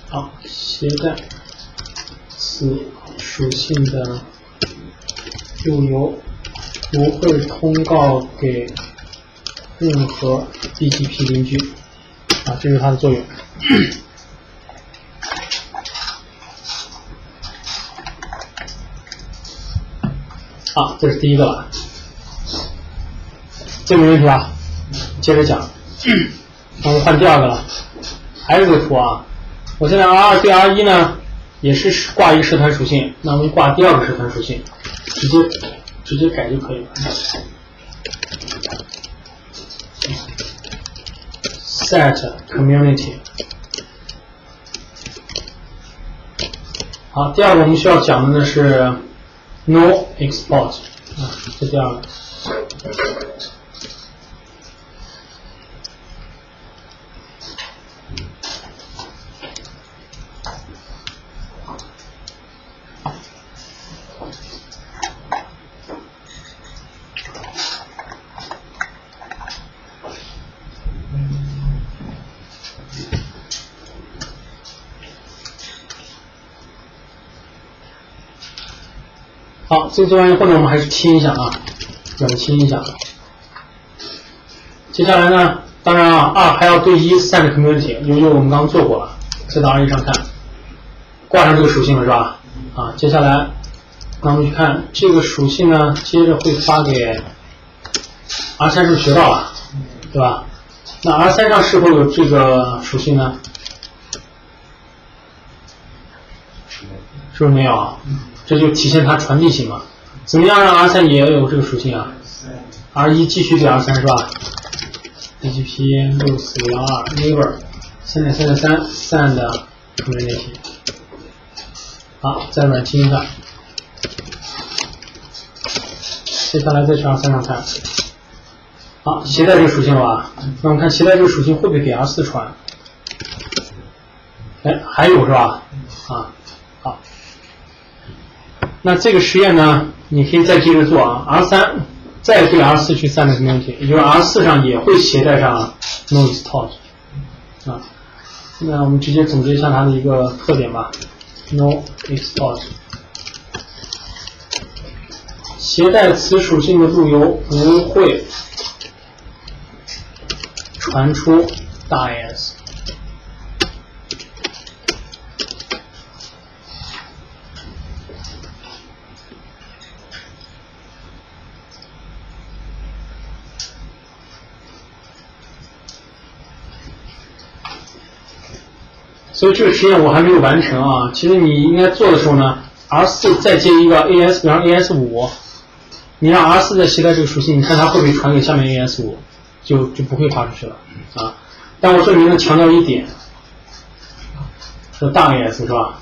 好，携带此属性的路由不会通告给任何 BGP 邻居这是它的作用。这是第一个了，这没问题吧？接着讲，我们换第二个了，还是这个图啊。我现在 R2 对 R1 呢也是挂一个社团属性，那我们挂第二个社团属性，直接改就可以了。set community。好，第二个我们需要讲的呢是 no export 这第二个。好，这个做完以后呢，我们还是清一下软清一下。接下来呢，当然2还要对1 send community， 由于我们刚刚做过了，再到 RE 上看，挂上这个属性了是吧？接下来，那我们去看这个属性呢，接着会发给 R3 是不是学到了，对吧？那 R3 上是否有这个属性呢？是不是没有这就体现它传递性嘛。怎么样让 R3 也有这个属性？R1 继续对 R3 是吧 ？BGP 6402 neighbor 3.3.3 send community。好，再软清一下。接下来再去 R3 上看。好，携带这个属性了吧？那我们看携带这个属性会不会给 R4 传？还有是吧？好。那这个实验呢，你可以再接着做R3 再对 R4 去 send community， 也就是 R4 上也会携带上 no export 那我们直接总结一下它的一个特点吧。no export 携带此属性的路由不会传出大 AS。所以这个实验我还没有完成其实你应该做的时候呢 ，R4 再接一个 AS， 比方 AS5， 你让 R4 再携带这个属性，你看它会不会传给下面 AS5， 就不会发出去了但我这里面强调一点，是大 AS 是吧？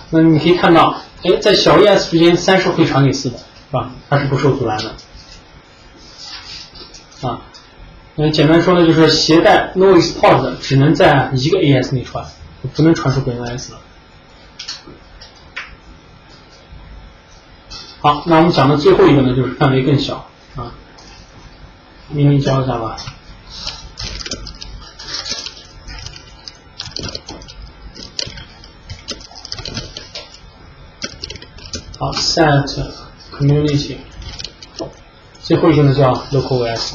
那你可以看到，在小 AS 之间3是会传给4的，是吧？它是不受阻拦的简单说呢，就是携带 no export 的只能在一个 AS 内传，不能传出给 NS 了。好，那我们讲的最后一个呢，就是范围更小啊。明明教一下吧。好 ，set community， 最后一个呢叫 localOS。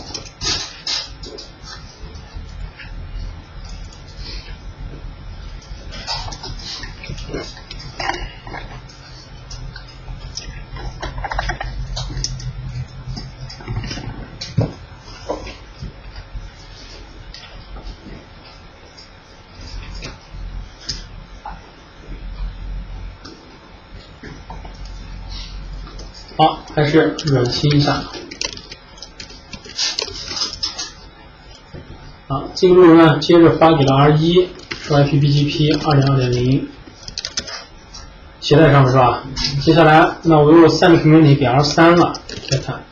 好，还是软清一下。好，这个路由呢，接着发给了 R1， 说 IPBGP 2.2.0， 携带上了是吧？接下来，那我又 send community 给 R3 了，再看，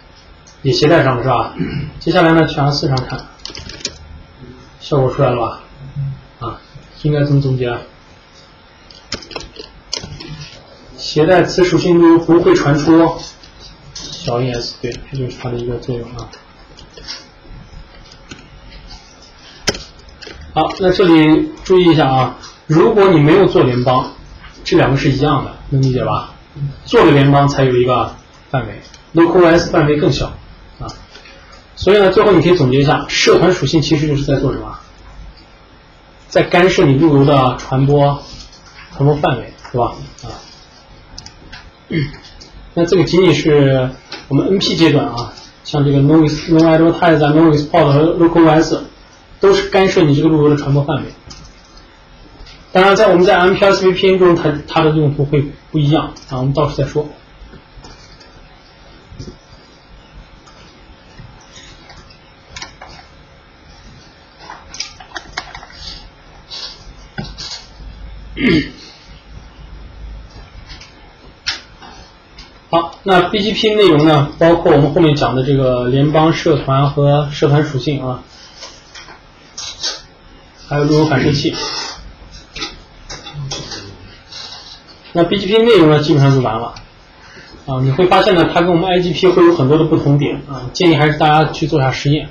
也携带上了是吧？接下来呢，去 R4 上看，效果出来了吧？啊，应该怎么总结？携带此属性路由不会传出小 ES， 对，这就是它的一个作用啊。好，那这里注意一下啊，如果你没有做联邦，这两个是一样的，能理解吧？做了联邦才有一个范围 ，localOS 范围更小啊。所以呢，最后你可以总结一下，社团属性其实就是在做什么？在干涉你路由的传播范围，对吧？啊。那这个仅仅是我们 NP 阶段啊，像这个 no advertise、no export 和 localOS 都是干涉你这个路由的传播范围。当然，我们在 MPLS VPN 中，它的用途会不一样啊，我们到时再说。好，那 BGP 内容呢，包括我们后面讲的这个联邦社团和社团属性啊，还有路由反射器。那 BGP 内容呢，基本上就完了啊。你会发现呢，它跟我们 IGP 会有很多的不同点啊，建议还是大家去做下实验。